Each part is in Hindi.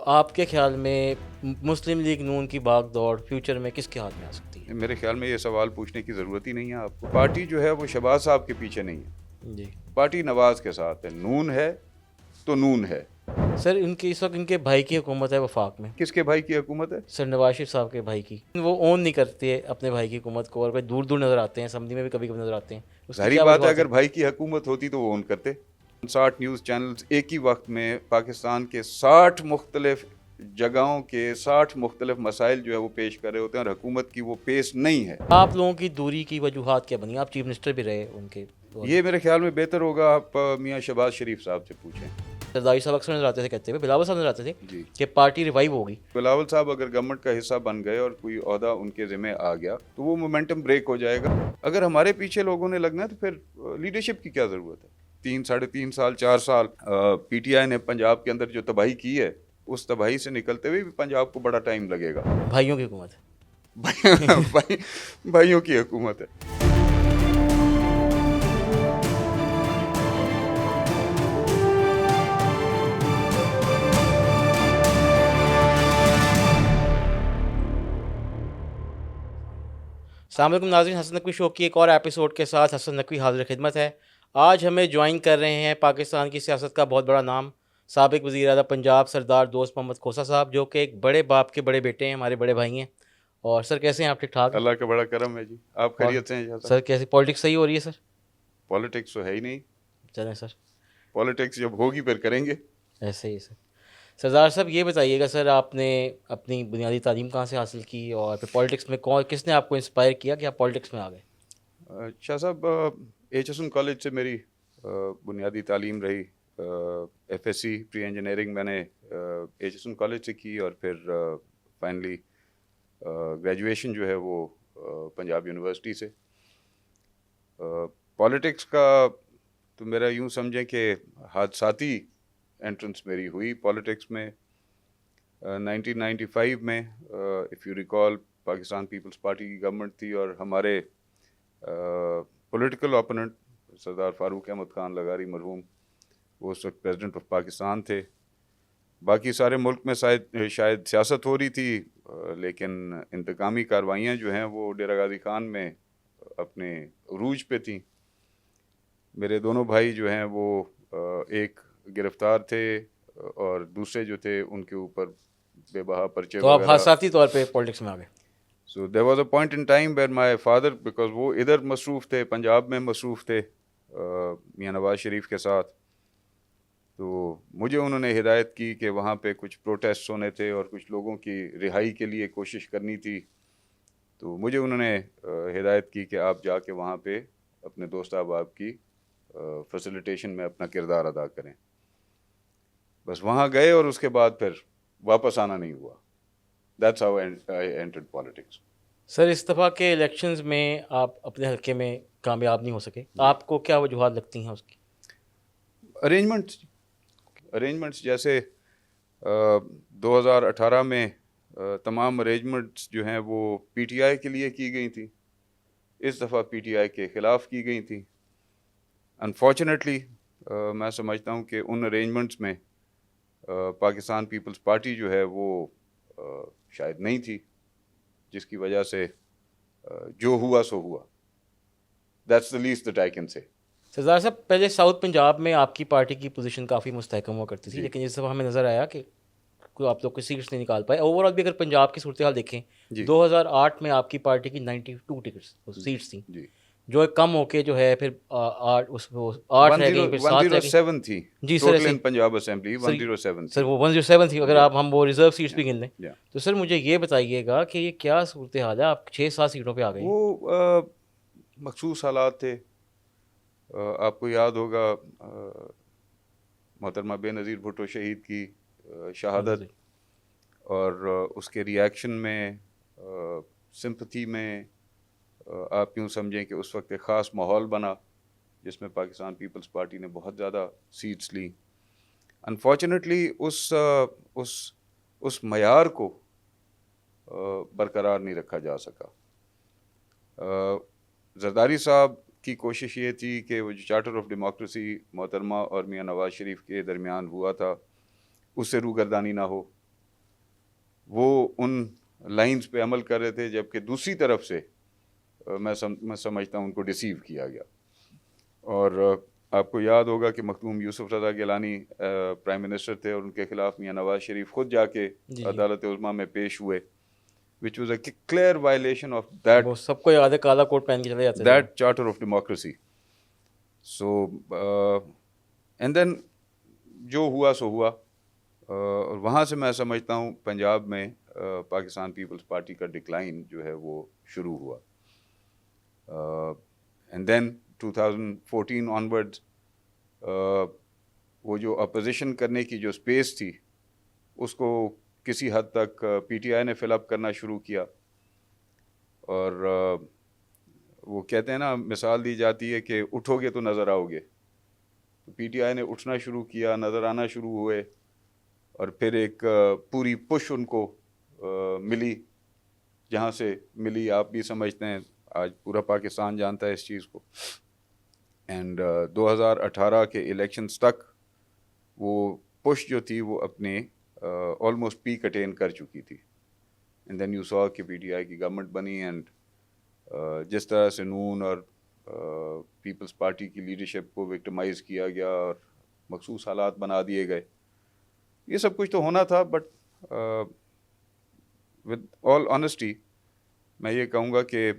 आपके ख्याल में मुस्लिम लीग नून की भाग दौड़ फ्यूचर में किसके हाथ में आ सकती है? मेरे ख्याल में ये सवाल पूछने की ज़रूरत ही नहीं है आपको। पार्टी जो है वो शहबाज साहब के पीछे नहीं है, जी पार्टी नवाज के साथ है। नून है तो नून है। सर, इनके इस वक्त इनके भाई की हुकूमत है वफाक में। किसके भाई की हुकूमत है? सर नवाज शरीफ साहब के भाई की। वो ओन नहीं करते है अपने भाई की हुकूमत को, और कोई दूर दूर नज़र आते हैं, असम्बली में भी कभी कभी नज़र आते हैं। उसकी जाहिर क्या बात है, वजूहत अगर है? भाई की हुकूमत होती तो वो ओन करते। 60 न्यूज़ चैनल्स एक ही वक्त में पाकिस्तान के 60 मुख्तलिफ जगहों के 60 मुख्तलिफ मसाइल जो है वो पेश कर रहे होते हैं, और हुकूमत की वो पेश नहीं है। आप लोगों की दूरी की वजूहत क्या बनी? आप चीफ मिनिस्टर भी रहे उनके दौर में। ये मेरे ख्याल में बेहतर होगा आप मियाँ शहबाज शरीफ साहब से पूछें। सरदारी साहब अक्सर नजर आते थे कहते हुए, बिलावल साहब नजर आते थे जी। कि पार्टी रिवाइव होगी। बिलावल साहब अगर गवर्नमेंट का हिस्सा बन गए और कोई ओहदा उनके ज़िम्मे आ गया तो वो मोमेंटम ब्रेक हो जाएगा। अगर हमारे पीछे लोगों ने लगना है तो फिर लीडरशिप की क्या ज़रूरत है? 3 साढ़े 3 साल 4 साल पीटीआई ने पंजाब के अंदर जो तबाही की है, उस तबाही से निकलते हुए भी पंजाब को बड़ा टाइम लगेगा। भाइयों की हुकूमत है। भाई, भाइयों की हुकूमत है। अस्सलाम वालेकुम नाज़रीन, हसन नकवी शो की एक और एपिसोड के साथ हसन नकवी हाज़िर खिदमत है। आज हमें ज्वाइन कर रहे हैं पाकिस्तान की सियासत का बहुत बड़ा नाम, साबिक़ वज़ीर आला पंजाब सरदार दोस्त मोहम्मद खोसा साहब, जो कि एक बड़े बाप के बड़े बेटे हैं, हमारे बड़े भाई हैं। और सर कैसे हैं आप? ठीक ठाक हैं? अल्लाह का बड़ा करम है जी। आप और खैरियत से हैं? सर कैसी पॉलिटिक्स सही हो रही है सर? पॉलिटिक्स तो है ही नहीं। चलें सर, पॉलिटिक्स जब होगी फिर करेंगे। ऐसे ही सर। सरदार साहब ये बताइएगा सर, आपने अपनी बुनियादी तालीम कहाँ से हासिल की, और फिर पॉलिटिक्स में कौन किसने आपको इंस्पायर किया कि आप पॉलिटिक्स में आ गए? शाह साहब, एचएसएन कॉलेज से मेरी बुनियादी तालीम रही। एफएससी प्री इंजीनियरिंग मैंने एचएसएन कॉलेज से की, और फिर फाइनली ग्रेजुएशन जो है वो पंजाब यूनिवर्सिटी से। पॉलिटिक्स का तो मेरा यूं समझें कि हादसाती एंट्रेंस मेरी हुई पॉलिटिक्स में। 1995 में, if you recall, Pakistan Peoples Party की गवर्नमेंट थी, और हमारे पॉलिटिकल ओपोनेंट सरदार फारूक अहमद खान लगारी मरहूम, वो उस वक्त प्रेसिडेंट ऑफ पाकिस्तान थे। बाकी सारे मुल्क में शायद सियासत हो रही थी, लेकिन इंतकामी कार्रवाइयाँ जो हैं वो डेरा गाजी खान में अपने उरूज पे थी। मेरे दोनों भाई जो हैं वो एक गिरफ्तार थे, और दूसरे जो थे उनके ऊपर बेबहा पर्चे तो आप वगैरह। हादसाती तौर पे पॉलिटिक्स में आ गए? So there was a point in time where my father, because वो इधर मसरूफ़ थे, पंजाब में मसरूफ़ थे मियाँ नवाज शरीफ के साथ। तो मुझे उन्होंने हिदायत की कि वहाँ पे कुछ प्रोटेस्ट होने थे और कुछ लोगों की रिहाई के लिए कोशिश करनी थी। तो मुझे उन्होंने हिदायत की कि आप जाके वहाँ पे अपने दोस्त अहबाब की फैसिलिटेशन में अपना किरदार अदा करें। बस वहाँ गए और उसके बाद फिर वापस आना नहीं हुआ। That's how I entered politics. Sir इस दफ़ा के इलेक्शंस में आप अपने हल्के में कामयाब नहीं हो सके, आपको क्या वजूहत लगती हैं उसकी? अरेंजमेंट्स जैसे 2018 में तमाम अरेंजमेंट्स जो हैं वो पीटीआई के लिए की गई थी, इस दफ़ा पीटीआई के ख़िलाफ़ की गई थी। अनफॉर्चुनेटली मैं समझता हूँ कि उन अरेंजमेंट्स में पाकिस्तान पीपल्स पार्टी जो है वो शायद नहीं थी, जिसकी वजह से जो हुआ सो हुआ। That's the least that I can say. सरदार साहब, पहले साउथ पंजाब में आपकी पार्टी की पोजीशन काफ़ी मुस्तहकम हुआ करती थी, जी लेकिन इस दफ़ा हमें नज़र आया कि कोई आप लोग कोई सीट्स नहीं निकाल पाए। ओवरऑल भी अगर पंजाब की सूरत हाल देखें, जी 2008 में आपकी पार्टी की 92 टिकट्स सीट्स थी, जी। जो कम होके जो है फिर आठ उस वो 8 रह गई, फिर 7 रह गई। 107 थी जी सर, टोटल ऐसे इन पंजाब असेंबली। सर 107 सर थी। वो 107 थी, अगर जी आप हम वो रिजर्व सीट्स भी गिन लें। या तो सर मुझे ये बताइएगा कि ये क्या सूरत हाल है, आप 6-7 सीटों पे आ गए हैं? वो मखसूस हालात थे। आपको याद होगा मोहतरमा बेनज़ीर भुट्टो शहीद की शहादत, जी और उसके रिएक्शन में, सिंपथी में, आप यूँ समझें कि उस वक्त एक ख़ास माहौल बना जिसमें पाकिस्तान पीपल्स पार्टी ने बहुत ज़्यादा सीट्स ली। अनफॉर्चुनेटली उस मयार को बरकरार नहीं रखा जा सका। जरदारी साहब की कोशिश ये थी कि वो जो चार्टर ऑफ डेमोक्रेसी मोहतरमा और मियाँ नवाज शरीफ के दरमियान हुआ था, उससे रूगर्दानी ना हो। वो उन लाइंस पे अमल कर रहे थे, जबकि दूसरी तरफ से मैं समझता हूँ उनको डिसीव किया गया। और आपको याद होगा कि मखदूम यूसुफ रज़ा गिलानी प्राइम मिनिस्टर थे और उनके खिलाफ मियाँ नवाज शरीफ खुद जाके जी। अदालत उज़्मा में पेश हुए, which was a clear violation of that वो सबको याद है, काला कोट पहन के चले जाते थे। That charter of democracy. So and then जो हुआ सो हुआ। और वहाँ से मैं समझता हूँ पंजाब में पाकिस्तान पीपल्स पार्टी का डिक्लाइन जो है वो शुरू हुआ। एंड देन 2014 ऑनवर्ड्स वो जो अपोजिशन करने की जो स्पेस थी उसको किसी हद तक पीटीआई ने फिलअप करना शुरू किया। और वो कहते हैं ना, मिसाल दी जाती है कि उठोगे तो नज़र आओगे, तो पीटीआई ने उठना शुरू किया, नज़र आना शुरू हुए, और फिर एक पूरी पुश उनको मिली, जहाँ से मिली आप भी समझते हैं, आज पूरा पाकिस्तान जानता है इस चीज़ को। एंड 2018 के इलेक्शंस तक वो पुश जो थी वो अपने ऑलमोस्ट पीक अटेन कर चुकी थी। एंड देन यू सॉ कि पीटीआई की गवर्नमेंट बनी, एंड जिस तरह से नून और पीपल्स पार्टी की लीडरशिप को विक्टिमाइज़ किया गया और मखसूस हालात बना दिए गए, ये सब कुछ तो होना था। बट विद ऑल ऑनेस्टी मैं ये कहूँगा कि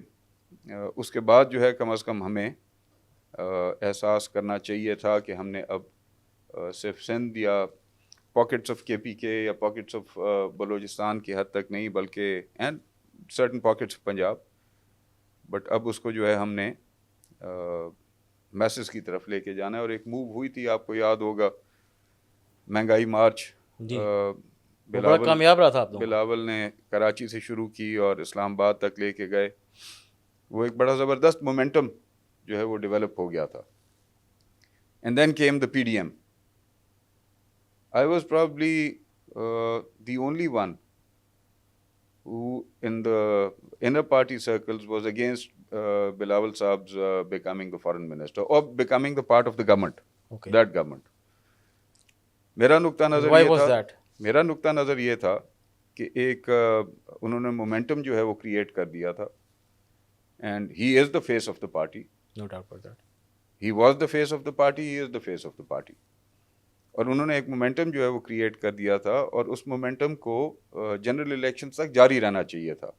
उसके बाद जो है कम से कम हमें एहसास करना चाहिए था कि हमने अब सिर्फ सिंध या पॉकेट्स ऑफ केपीके या पॉकेट्स ऑफ बलूचिस्तान की हद तक नहीं, बल्कि and certain pockets of Punjab, but अब उसको जो है हमने मैसेज की तरफ लेके जाना है। और एक मूव हुई थी, आपको याद होगा, महंगाई मार्च, बड़ा कामयाब रहा था आप लोगों का। बिलावल ने कराची से शुरू की और इस्लामाबाद तक लेके गए। वो एक बड़ा ज़बरदस्त मोमेंटम जो है वो डेवलप हो गया था। And then came the PDM. I was probably the only one who in the inner party circles was against Bilawal Saab's becoming the foreign minister or becoming the part of the government, that government. मेरा नुक्ता नज़र ये था कि एक उन्होंने मोमेंटम जो है वो क्रिएट कर दिया था, and he is the face of the party, no doubt about that. He was the face of the party, he is the face of the party. और उन्होंने एक मोमेंटम जो है वो क्रिएट कर दिया था, और उस मोमेंटम को जनरल इलेक्शन तक जारी रहना चाहिए था।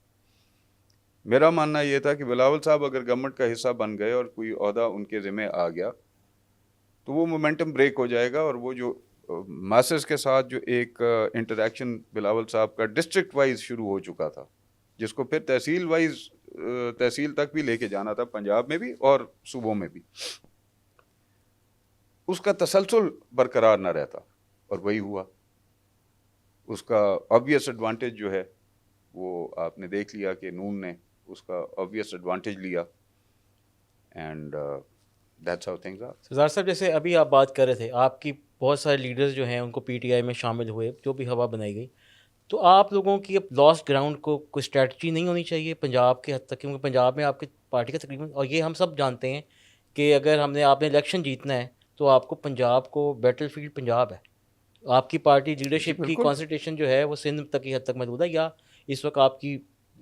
मेरा मानना ये था कि बिलावल साहब अगर गवर्नमेंट का हिस्सा बन गए और कोई ओहदा उनके ज़िम्मे आ गया तो वो मोमेंटम ब्रेक हो जाएगा, और वो जो मासेस के साथ जो एक इंटरेक्शन बिलावल साहब का डिस्ट्रिक्ट वाइज शुरू हो चुका था, जिसको फिर तहसील वाइज तहसील तक भी लेके जाना था, पंजाब में भी और सूबों में भी, उसका तसलसल बरकरार ना रहता। और वही हुआ। उसका ऑब्वियस एडवांटेज जो है वो आपने देख लिया कि नून ने उसका ऑब्वियस एडवांटेज लिया, and that's how things are. सरदार साहब, जैसे अभी आप बात कर रहे थे, आपकी बहुत सारे लीडर्स जो हैं उनको पीटीआई में शामिल हुए, जो भी हवा बनाई गई, तो आप लोगों की अब लॉस्ट ग्राउंड को कोई स्ट्रेटजी नहीं होनी चाहिए पंजाब के हद तक? क्योंकि पंजाब में आपकी पार्टी का तकरीबन, और ये हम सब जानते हैं कि अगर आपने इलेक्शन जीतना है तो आपको पंजाब को बैटल फील्ड पंजाब है। आपकी पार्टी लीडरशिप की कॉन्सेंट्रेशन जो है वो सिंध तक की हद तक मौजूद है, या इस वक्त आपकी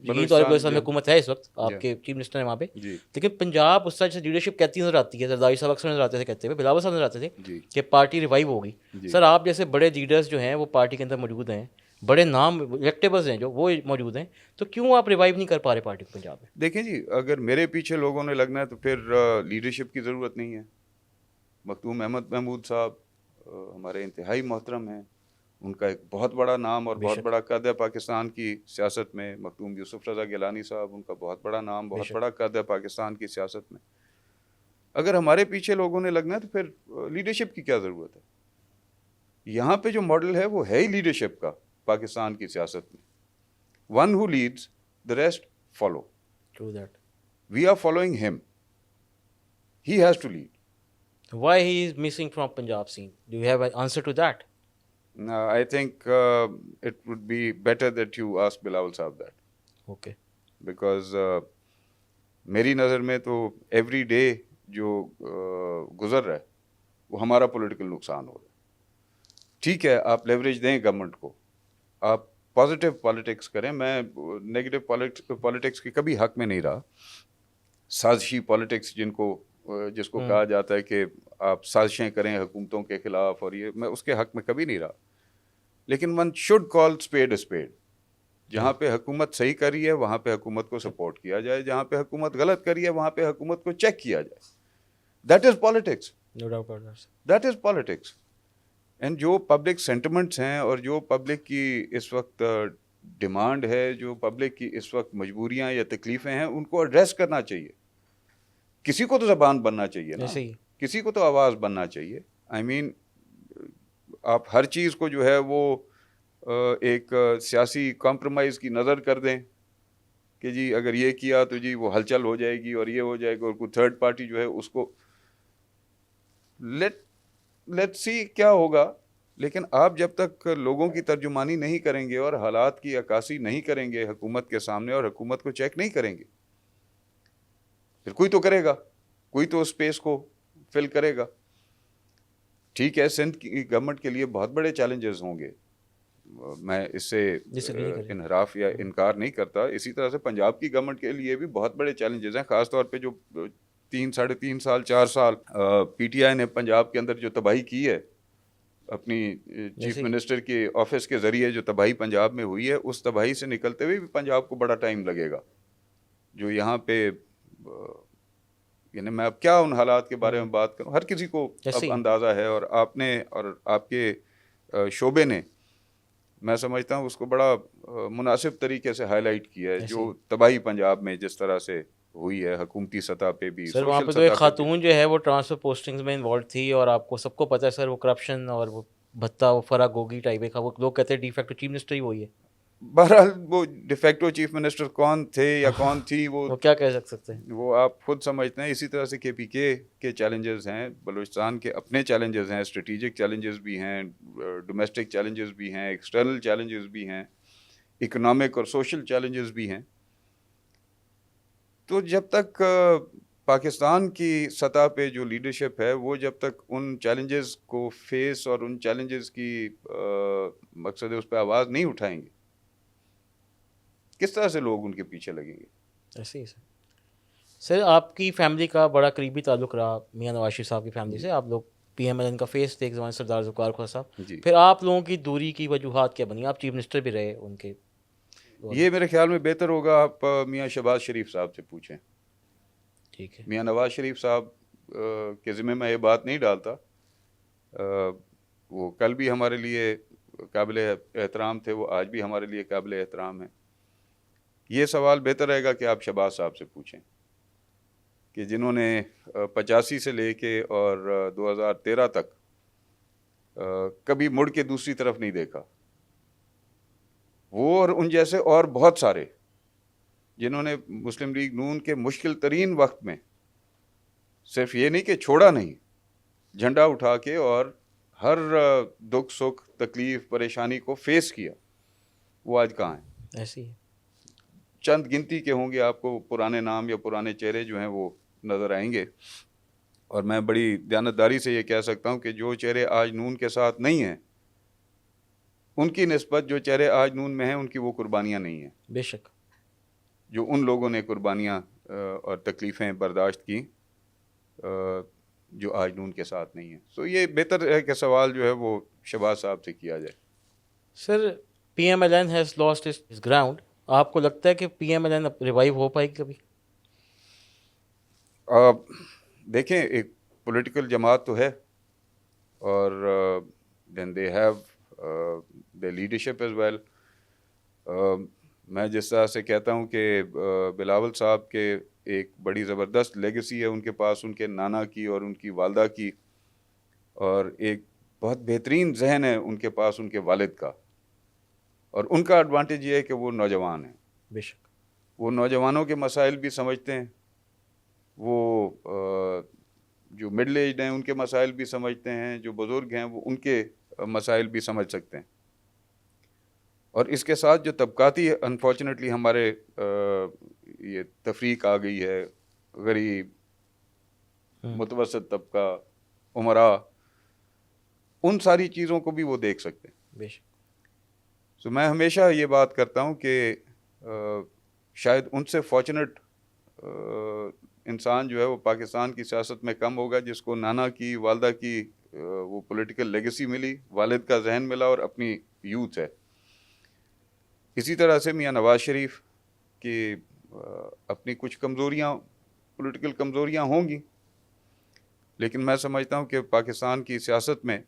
जीत और बलूचिस्तान में हुकूमत है, इस वक्त आपके चीफ मिनिस्टर हैं वहाँ पे, लेकिन पंजाब उस तरह से लीडरशिप कहती नजर आती है। सरदारी साहब अक्सर नजर आते थे कहते हुए, बिलावल साहब नजर आते थे कि पार्टी रिवाइव होगी। सर, आप जैसे बड़े लीडर्स जो हैं वो पार्टी के अंदर मौजूद हैं, बड़े नाम इलेक्टेबल्स हैं जो वो मौजूद हैं, तो क्यों आप रिवाइव नहीं कर पा रहे पार्टी को पंजाब में? देखें जी, अगर मेरे पीछे लोगों ने लगना है तो फिर लीडरशिप की ज़रूरत नहीं है। मखदूम अहमद महमूद साहब हमारे इंतहाई मोहतरम हैं, उनका एक बहुत बड़ा नाम और बहुत बड़ा कद है पाकिस्तान की सियासत में। मखदूम यूसुफ रज़ा गिलानी साहब, उनका बहुत बड़ा नाम, बहुत बड़ा कद है पाकिस्तान की सियासत में। अगर हमारे पीछे लोगों ने लगना है तो फिर लीडरशिप की क्या ज़रूरत है? यहाँ पे जो मॉडल है वो है ही लीडरशिप का पाकिस्तान की सियासत में। One who leads the rest follow. True that. We are following him. He has to lead. Why he is missing from Punjab scene? Do you have an answer to that? I think it would be better that you ask Bilawal Saab that. Okay. Because मेरी नज़र में तो एवरी डे जो गुजर रहा है वो हमारा पॉलिटिकल नुकसान हो रहा है। ठीक है, आप लेवरेज दें गवर्नमेंट को, आप पॉजिटिव पॉलिटिक्स करें। मैं नेगेटिव पॉलिटिक्स के कभी हक में नहीं रहा। साजिशी पॉलिटिक्स जिसको कहा जाता है कि आप साजिशें करें हुकूमतों के खिलाफ, और ये मैं उसके हक में कभी नहीं रहा। लेकिन one should call spade a spade. जहाँ पे हुकूमत सही करी है वहाँ पे हुकूमत को सपोर्ट किया जाए, जहाँ पे हुकूमत गलत करी है वहाँ पे हुकूमत को चेक किया जाए। That is politics, no doubt about that. That is politics. And जो पब्लिक सेंटिमेंट्स हैं और जो पब्लिक की इस वक्त डिमांड है, जो पब्लिक की इस वक्त मजबूरियाँ या तकलीफ़ें हैं, उनको एड्रेस करना चाहिए। किसी को तो ज़बान बनना चाहिए ना, ऐसे ही किसी को तो आवाज़ बनना चाहिए। आई मीन आप हर चीज़ को जो है वो एक सियासी कॉम्प्रोमाइज़ की नज़र कर दें कि जी अगर ये किया तो जी वो हलचल हो जाएगी और ये हो जाएगा, और कोई थर्ड पार्टी जो है उसको लेट्स सी क्या होगा। लेकिन आप जब तक लोगों की तर्जुमानी नहीं करेंगे और हालात की अक्कासी नहीं करेंगे हुकूमत के सामने और हुकूमत को चेक नहीं करेंगे, फिर कोई तो करेगा, कोई तो स्पेस को फिल करेगा। ठीक है, सिंध की गवर्नमेंट के लिए बहुत बड़े चैलेंजेस होंगे, मैं इससे डिसएग्री नहीं कर रहे। इनहराफ या इनकार नहीं करता। इसी तरह से पंजाब की गवर्नमेंट के लिए भी बहुत बड़े चैलेंजेस हैं, ख़ास तौर पे जो 3 साढ़े 3 साल 4 साल पीटीआई ने पंजाब के अंदर जो तबाही की है, अपनी चीफ जैसे मिनिस्टर के ऑफिस के ज़रिए जो तबाही पंजाब में हुई है, उस तबाही से निकलते हुए भी पंजाब को बड़ा टाइम लगेगा। जो यहाँ पे यानी मैं अब क्या उन हालात के बारे में बात करूं, हर किसी को जैसे अब ही अंदाज़ा है, और आपने और आपके शोबे ने, मैं समझता हूँ उसको बड़ा मुनासिब तरीके से हाईलाइट किया है। ऐसे जो ही तबाही पंजाब में जिस तरह से हुई है, हुकूमती सतह पे भी, सर वहाँ सोशल पे तो एक सतह पे भी। खातून जो है वो ट्रांसफर पोस्टिंग्स में इन्वॉल्व थी, और आपको सबको पता है सर वो करप्शन और वो भत्ता, वो फराग गोगी टाइप का, वो लोग कहते हैं डिफेक्टिव चीफ मिनिस्टर ही वही है। बहरहाल वो डिफेक्टो चीफ मिनिस्टर कौन थे या कौन थी, वो क्या कह सकते हैं। वो आप खुद समझते हैं। इसी तरह से केपीके के चैलेंजेस हैं, बलूचिस्तान के अपने चैलेंजेस हैं, स्ट्रेटेजिक चैलेंजेस भी हैं, डोमेस्टिक चैलेंजेस भी हैं, एक्सटर्नल चैलेंजेस भी हैं, इकोनॉमिक और सोशल चैलेंजेस भी हैं। तो जब तक पाकिस्तान की सतह पे जो लीडरशिप है वो जब तक उन चैलेंजेस को फेस और उन चैलेंजेस की मकसद है उस पर आवाज़ नहीं उठाएंगे, किस तरह से लोग उनके पीछे लगेंगे। ऐसे ही सर आपकी फैमिली का बड़ा करीबी ताल्लुक रहा मियां नवाज शरीफ साहब की फैमिली से। आप लोग पीएमएलएन का फेस थे एक ज़माने, सरदार ज़ुल्फ़िकार खान साहब। जी, फिर आप लोगों की दूरी की वजूहात क्या बनी? आप चीफ मिनिस्टर भी रहे उनके दौर में। ये मेरे ख्याल में बेहतर होगा आप मियाँ शहबाज शरीफ साहब से पूछें। ठीक है। मियाँ नवाज शरीफ साहब के ज़िम्मे मैं ये बात नहीं डालता। वो कल भी हमारे लिए काबिल एहतराम थे, वो आज भी हमारे लिए काबिल एहतराम हैं। ये सवाल बेहतर रहेगा कि आप शहबाज साहब से पूछें कि जिन्होंने 85 से लेके और 2013 तक कभी मुड़ के दूसरी तरफ नहीं देखा। वो और उन जैसे और बहुत सारे जिन्होंने मुस्लिम लीग नून के मुश्किल तरीन वक्त में सिर्फ ये नहीं कि छोड़ा नहीं, झंडा उठा के और हर दुख सुख तकलीफ परेशानी को फेस किया, वो आज कहाँ हैं? ऐसे ही चंद गिनती के होंगे, आपको पुराने नाम या पुराने चेहरे जो हैं वो नज़र आएंगे। और मैं बड़ी दयानतदारी से ये कह सकता हूँ कि जो चेहरे आज नून के साथ नहीं हैं, उनकी निस्बत जो चेहरे आज नून में हैं उनकी वो कुर्बानियाँ नहीं हैं बेशक। जो उन लोगों ने कुर्बानियाँ और तकलीफ़ें बर्दाश्त की जो आज नून के साथ नहीं है। सो ये बेहतर है कि सवाल जो है वो शहबाज साहब से किया जाए। Sir PMLN has lost its ground. आपको लगता है कि पीएमएलएन रिवाइव हो पाएगी कभी? देखें, एक पॉलिटिकल जमात तो है और then they have the leadership as well. मैं जिस तरह से कहता हूँ कि बिलावल साहब के एक बड़ी ज़बरदस्त लेगेसी है उनके पास, उनके नाना की और उनकी वालदा की, और एक बहुत बेहतरीन जहन है उनके पास उनके वालिद का। और उनका एडवांटेज ये है कि वो नौजवान हैं, बेशक। वो नौजवानों के मसाइल भी समझते हैं, वो जो मिडल एज हैं उनके मसाइल भी समझते हैं, जो बुज़ुर्ग हैं वो उनके मसाइल भी समझ सकते हैं। और इसके साथ जो तबकाती अनफॉर्चुनेटली हमारे ये तफरीक आ गई है, गरीब, मुतवसत तबका, उमरा, उन सारी चीज़ों को भी वो देख सकते हैं। बेशक। तो मैं हमेशा ये बात करता हूँ कि शायद उनसे फॉर्चुनेट इंसान जो है वो पाकिस्तान की सियासत में कम होगा जिसको नाना की वालदा की वो पॉलिटिकल लेगेसी मिली, वालिद का जहन मिला और अपनी यूथ है। इसी तरह से मियाँ नवाज शरीफ की अपनी कुछ कमज़ोरियाँ, पॉलिटिकल कमज़ोरियाँ होंगी, लेकिन मैं समझता हूँ कि पाकिस्तान की सियासत में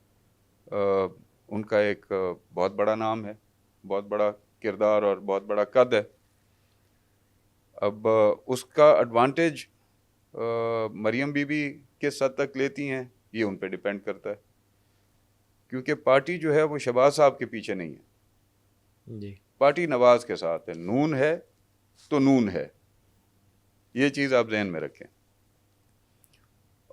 उनका एक बहुत बड़ा नाम है, बहुत बड़ा किरदार और बहुत बड़ा कद है। अब उसका एडवांटेज मरियम बीबी किस हद तक लेती हैं ये उन पे डिपेंड करता है, क्योंकि पार्टी जो है वो शहबाज साहब के पीछे नहीं है जी। पार्टी नवाज के साथ है। नून है तो नून है, ये चीज़ आप जहन में रखें।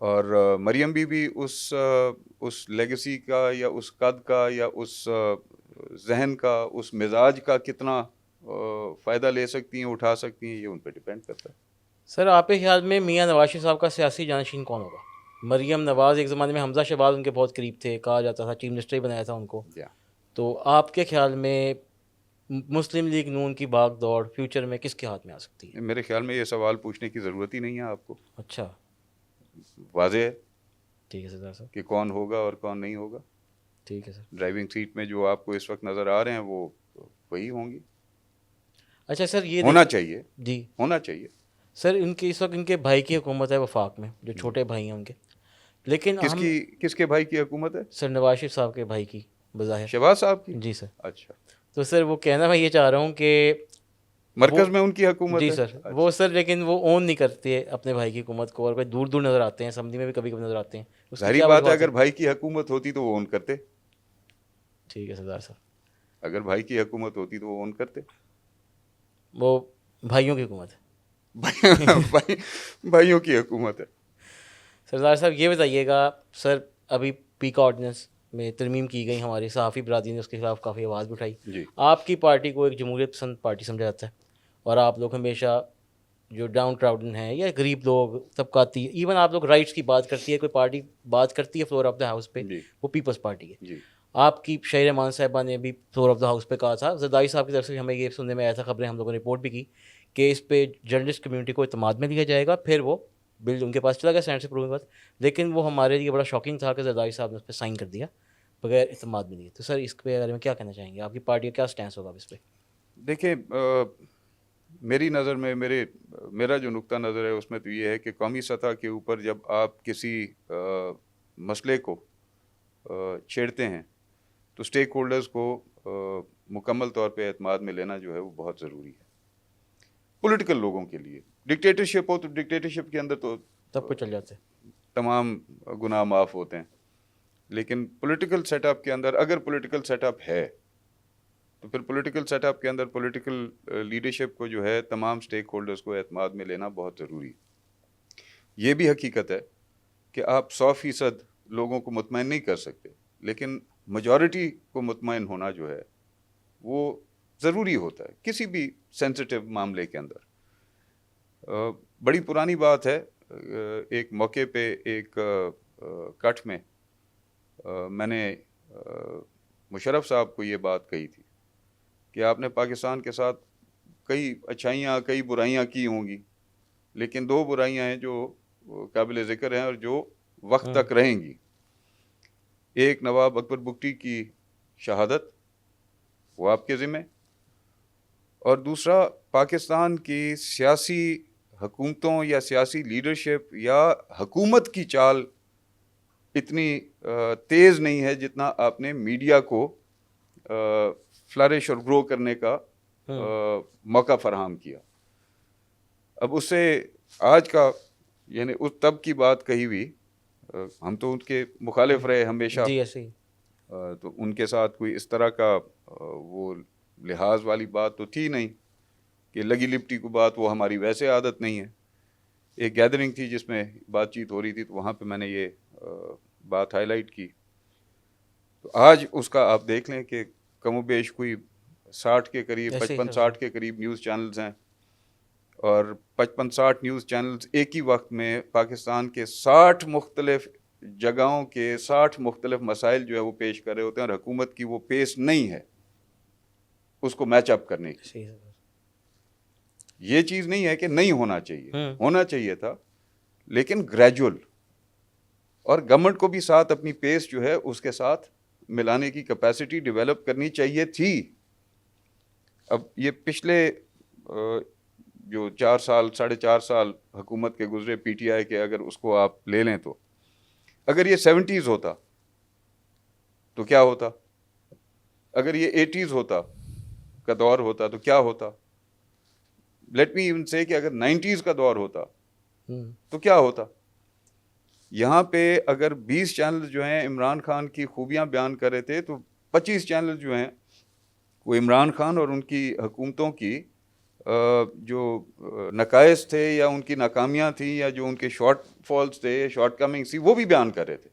और मरियम बीबी उस लेगेसी का या उस कद का या उस जहन का, उस मिजाज का कितना फ़ायदा ले सकती हैं, उठा सकती हैं, ये उन पर डिपेंड करता है। सर आपके ख्याल में मियाँ नवाज शरीफ साहब का सियासी जानशीन कौन होगा? मरियम नवाज़ एक ज़माने में हमज़ा शहबाज उनके बहुत करीब थे, कहा जाता था चीफ मिनिस्टर ही बनाया था उनको। या तो आपके ख्याल में मुस्लिम लीग नून की भाग दौड़ फ्यूचर में किसके हाथ में आ सकती है? मेरे ख्याल में ये सवाल पूछने की ज़रूरत ही नहीं है आपको, अच्छा, वाज़ेह है ठीक है सरदार साहब, कि कौन होगा और कौन नहीं होगा। ठीक है सर। ड्राइविंग सीट में जो आपको इस वक्त नज़र आ रहे हैं वो वही होंगी। अच्छा सर ये होना देखिए चाहिए, जी, होना चाहिए। सर इनकी इस वक्त इनके भाई की हुकूमत है वफाक में, जो छोटे भाई हैं उनके, लेकिन हम किसके भाई की हुकूमत है? सर नवाज शरीफ साहब के भाई की बज़ाहिर। शहबाज साहब की? जी सर। अच्छा, तो सर वो कहना मैं ये चाह रहा हूँ कि मरकज़ वो में उनकी हुकूमत जी है? सर, अच्छा। वो सर लेकिन वो ओन नहीं करते अपने भाई की हुकूमत को, और कोई दूर दूर नज़र आते हैं, असम्बली में भी कभी कभी नज़र आते हैं, उसकी ज़ाहिरी क्या बात है, वजूहत अगर है? भाई की हुकूमत होती तो वो ओन करते। ठीक है सरदार साहब, अगर भाई की हुकूमत होती तो वो ओन करते। वो भाइयों की हुकूमत है। भाई भाइयों की हुकूमत है। सरदार साहब ये बताइएगा, सर अभी पीका ऑर्डिनेंस में तरमीम की गई, हमारी सहाफ़ी बरादरी ने उसके खिलाफ काफ़ी आवाज़ भी उठाई। जी आपकी पार्टी को एक जमहूरियत पसंद पार्टी समझा जाता है, और आप लोग हमेशा जो डाउन क्राउडन है या गरीब लोग, तबकाती, इवन आप लोग राइट्स की बात करती है, कोई पार्टी बात करती है फ्लोर ऑफ द हाउस पे, जी वो पीपल्स पार्टी है। जी आपकी शहर मान साहिबा ने भी फ्लोर ऑफ द हाउस पे कहा था, जरदारी साहब की तरफ से हमें ये सुनने में आया था, खबरें हम लोगों ने रिपोर्ट भी की कि इस पे जर्नलिस्ट कम्युनिटी को इत्मीनान में लिया जाएगा, फिर वो बिल उनके पास चला गया सेनेट से अप्रूवल के बाद, लेकिन वो हमारे लिए बड़ा शॉकिंग था कि जरदारी साहब ने उस पर साइन कर दिया बगैर इत्मीनान में लिए। तो सर इसके बारे में क्या कहना चाहेंगे, आपकी पार्टी का क्या स्टैंस होगा इस पर? देखिए, मेरी नज़र में मेरा जो नुक्ता नज़र है उसमें तो ये है कि कौमी सतह के ऊपर जब आप किसी मसले को छेड़ते हैं तो स्टेक होल्डर्स को मुकम्मल तौर पे एतमाद में लेना जो है वो बहुत ज़रूरी है पॉलिटिकल लोगों के लिए। डिक्टेटरशिप हो तो डिक्टेटरशिप के अंदर तो तब कुछ चल जाते हैं। तमाम गुनाह माफ़ होते हैं, लेकिन पॉलिटिकल सेटअप के अंदर अगर पॉलिटिकल सेटअप है तो फिर पॉलिटिकल सेटअप के अंदर पॉलिटिकल लीडरशिप को जो है तमाम स्टेक होल्डर्स को एतमाद में लेना बहुत ज़रूरी है। ये भी हकीकत है कि आप 100% लोगों को मुतमईन नहीं कर सकते, लेकिन मेजॉरिटी को मुतमईन होना जो है वो ज़रूरी होता है किसी भी सेंसिटिव मामले के अंदर। बड़ी पुरानी बात है, एक मौके पे एक कट में मैंने मुशर्रफ साहब को ये बात कही थी कि आपने पाकिस्तान के साथ कई अच्छाइयाँ कई बुराइयाँ की होंगी, लेकिन 2 बुराइयाँ हैं जो काबिल ज़िक्र हैं और जो वक्त तक रहेंगी। एक नवाब अकबर बुगटी की शहादत, वो आपके ज़िम्मे, और दूसरा पाकिस्तान की सियासी हुकूमतों या सियासी लीडरशिप या हुकूमत की चाल इतनी तेज़ नहीं है जितना आपने मीडिया को फ्लरिश और ग्रो करने का मौका फराहम किया। अब उससे आज का यानी उस तब की बात कही हुई, हम तो उनके मुखालिफ रहे हमेशा जी ऐसे ही। तो उनके साथ कोई इस तरह का वो लिहाज वाली बात तो थी नहीं कि लगी लिपटी को बात, वो हमारी वैसे आदत नहीं है। एक गैदरिंग थी जिसमें बातचीत हो रही थी तो वहाँ पे मैंने ये बात हाईलाइट की। तो आज उसका आप देख लें कि कमोबेश कोई 60 के करीब, 55-60 के करीब न्यूज़ चैनल्स हैं, और 55-60 न्यूज़ चैनल्स एक ही वक्त में पाकिस्तान के 60 मुख्तलिफ जगहों के 60 मुख्तलिफ मसाइल जो है वो पेश कर रहे होते हैं, और हुकूमत की वो पेश नहीं है। उसको मैच अप करने की। सही है। ये चीज़ नहीं है कि नहीं होना चाहिए, हम्म। होना चाहिए था, लेकिन ग्रेजुअल, और गवर्नमेंट को भी साथ अपनी पेस जो है उसके साथ मिलाने की कैपेसिटी डेवलप करनी चाहिए थी। अब ये पिछले जो 4 साल 4.5 साल हुकूमत के गुजरे पीटीआई के, अगर उसको आप ले लें तो अगर ये 70s होता तो क्या होता, अगर ये 80s होता का दौर होता तो क्या होता, लेट मी इवन से कि अगर 90s का दौर होता तो क्या होता। यहाँ पे अगर 20 चैनल जो हैं इमरान खान की खूबियाँ बयान कर रहे थे, तो 25 चैनल जो हैं वो इमरान खान और उनकी हुकूमतों की जो नकाइस थे या उनकी नाकामियाँ थी या जो उनके शॉर्ट फॉल्स थे, शॉर्ट कमिंग्स थी, वो भी बयान कर रहे थे।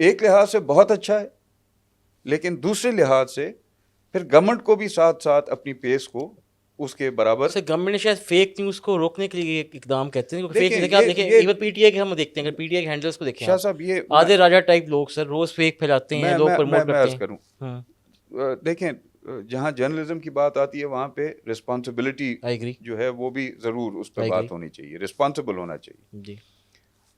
एक लिहाज से बहुत अच्छा है, लेकिन दूसरे लिहाज से फिर गवर्नमेंट को भी साथ साथ अपनी पेस को उसके बराबर। सर गवर्नमेंट ने शायद फेक न्यूज़ को रोकने के लिए एक इकदाम कहते हैं, क्योंकि फेक देखिए, देखिए आप ये देखिए ये इवन पीटीआई के हम देखते हैं, अगर पीटीआई के हैंडल्स को देखें शाह आप, साहब, ये आधे राजा टाइप लोग सर रोज फेक फैलाते हैं, लोग प्रमोट मैं करते अर्ज हैं। करूं, देखें, जहां जर्नलिज्म की बात आती है वहां पे रिस्पॉन्सिबिलिटी आई एग्री। जो है वो भी ज़रूर उस पर I बात agree. होनी चाहिए, रिस्पॉन्सिबल होना चाहिए। जी।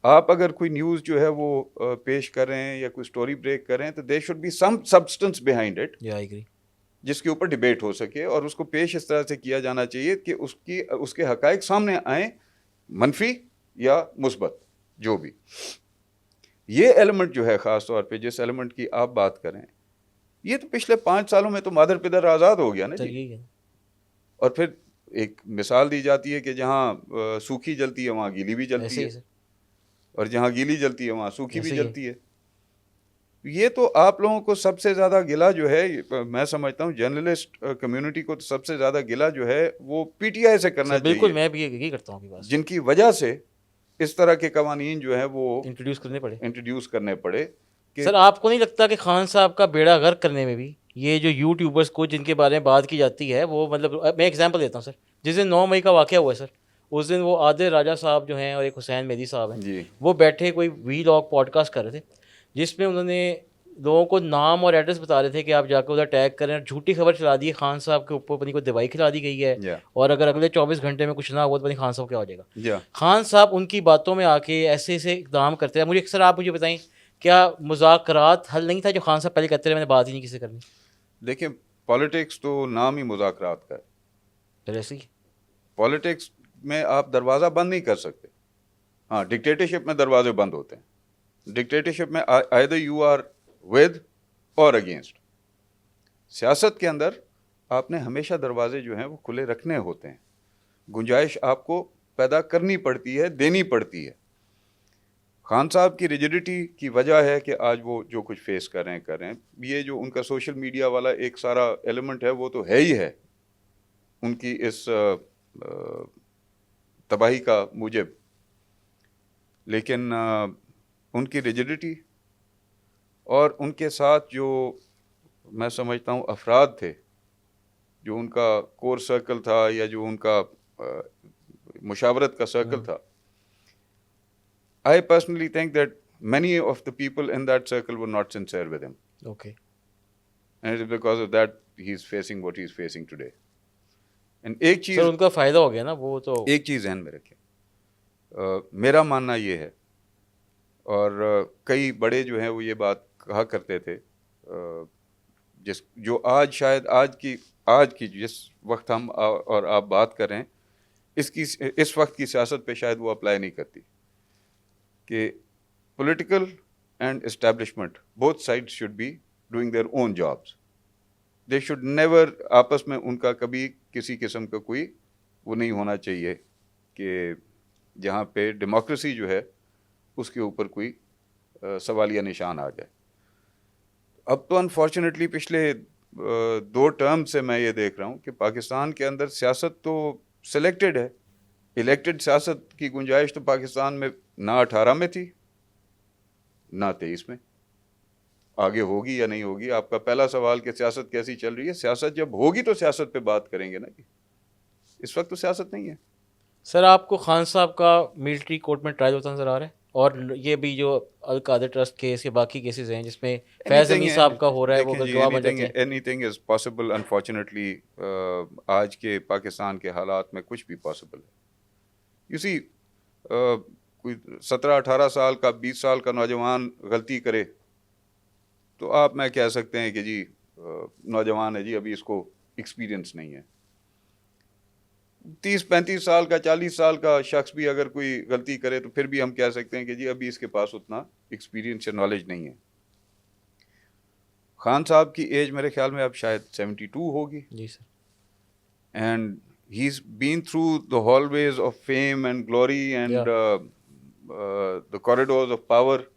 आप अगर कोई न्यूज़ जो है वो पेश कर रहे हैं या कोई स्टोरी ब्रेक कर रहे हैं, तो there should be some substance behind it, या आई एग्री। जिसके ऊपर डिबेट हो सके, और उसको पेश इस तरह से किया जाना चाहिए कि उसके हकायक सामने आए, मनफी या मुस्बत जो भी। ये एलिमेंट जो है ख़ास तौर पे जिस एलिमेंट की आप बात करें, ये तो पिछले 5 सालों में तो मादर पिदर आज़ाद हो गया ना सर जी। यही है। और फिर एक मिसाल दी जाती है कि जहाँ सूखी जलती है वहाँ गीली भी जलती ऐसे ही है, सर, और जहाँ गीली जलती है वहाँ सूखी भी ऐसे ही है। जलती है। ये तो आप लोगों को सबसे ज़्यादा गिला जो है, मैं समझता हूँ जर्नलिस्ट कम्युनिटी को तो सबसे ज़्यादा गिला जो है वो पीटीआई से करना सर बिल्कुल, चाहिए, मैं भी यही करता हूँ आपकी बात से। जिनकी वजह से इस तरह के कवानीन जो है वो इंट्रोड्यूस करने पड़े। इंट्रोड्यूस करने पड़े कि सर आपको नहीं लगता कि खान साहब का बेड़ा गर्क करने में भी ये जो यूट्यूबर्स को जिनके बारे में बात की जाती है, वो मतलब मैं एग्जांपल देता हूँ सर, जिस दिन 9 मई का वाकया हुआ है सर, उस दिन वो आदिल राजा साहब जो हैं और एक हुसैन मेहदी साहब हैं, जी वो बैठे कोई वीलॉग पॉडकास्ट कर रहे थे, जिसमें उन्होंने लोगों को नाम और एड्रेस बता रहे थे कि आप जाकर उधर टैग करें, और झूठी खबर चला दी खान साहब के ऊपर, पता को दवाई खिला दी गई है, या और अगर अगले 24 घंटे में कुछ ना हुआ तो पता नहीं खान साहब क्या हो जाएगा। या खान साहब उनकी बातों में आके ऐसे ऐसे इकदाम करते हैं। मुझे सर आप मुझे बताएं, क्या मुज़ाकरात हल नहीं था जो खान साहब पहले कहते रहे मैंने बात ही नहीं किसी से करनी? देखिए, पॉलिटिक्स तो नाम ही मुज़ाकरात का है। फिर ऐसे ही पॉलिटिक्स में आप दरवाज़ा बंद नहीं कर सकते। हाँ, डिक्टेटरशिप में दरवाजे बंद होते हैं। डिक्टेटरशिप में आइदर यू आर विद और अगेंस्ट। सियासत के अंदर आपने हमेशा दरवाजे जो हैं वो खुले रखने होते हैं, गुंजाइश आपको पैदा करनी पड़ती है, देनी पड़ती है। खान साहब की रिजिडिटी की वजह है कि आज वो जो कुछ फेस कर रहे हैं। ये जो उनका सोशल मीडिया वाला एक सारा एलिमेंट है वो तो है ही है उनकी इस तबाही का मूजिब, लेकिन उनकी रिजिडिटी और उनके साथ जो मैं समझता हूँ अफराद थे, जो उनका कोर सर्कल था या जो उनका मुशावरत का सर्कल था, I personally think that many of the people in that circle were not sincere with him. Okay. And it is because of that he's facing what he's facing today. And एक सर चीज़ उनका फ़ायदा हो गया ना वो तो। एक चीज़ ध्यान में रखें, मेरा मानना ये है, और कई बड़े जो हैं वो ये बात कहा करते थे, जो आज शायद आज की जिस वक्त हम और आप बात कर रहे हैं, इस वक्त की सियासत पे शायद वो अप्लाई नहीं करती, कि political and establishment both sides should be doing their own jobs. They should never, आपस में उनका कभी किसी किस्म का कोई वो नहीं होना चाहिए कि जहाँ पे डेमोक्रेसी जो है उसके ऊपर कोई सवालिया निशान आ जाए। अब तो अनफॉर्चुनेटली पिछले 2 टर्म से मैं ये देख रहा हूँ कि पाकिस्तान के अंदर सियासत तो सिलेक्टेड है, इलेक्टेड सियासत की गुंजाइश तो पाकिस्तान में ना 18 में थी ना 23 में। आगे होगी या नहीं होगी? आपका पहला सवाल कि सियासत कैसी चल रही है, सियासत जब होगी तो सियासत पे बात करेंगे ना कि इस वक्त तो सियासत नहीं है। सर आपको खान साहब का मिलिट्री कोर्ट में ट्रायल होता नजर आ रहा है? और ये भी जो अल कादर ट्रस्ट केस या बाकी केसेस हैं जिसमें फैज़ एनीथिंग अमीन साहब का हो रहा है, वो देखें अगर जी, गवाह बन एनीथिंग जाते हैं। Anything is possible unfortunately. आज के पाकिस्तान के हालात में कुछ भी पॉसिबल है। यू सी, कोई 17-18 साल का 20 साल का नौजवान गलती करे तो आप मैं कह सकते हैं कि जी नौजवान है जी, अभी इसको एक्सपीरियंस नहीं है। 30-35 साल का 40 साल का शख्स भी अगर कोई गलती करे तो फिर भी हम कह सकते हैं कि जी अभी इसके पास उतना एक्सपीरियंस या नॉलेज नहीं है। खान साहब की एज मेरे ख्याल में अब शायद 72 होगी, जी sir. And he is been through the hallways of fame and glory and या द कॉरिडोर्स ऑफ पावर।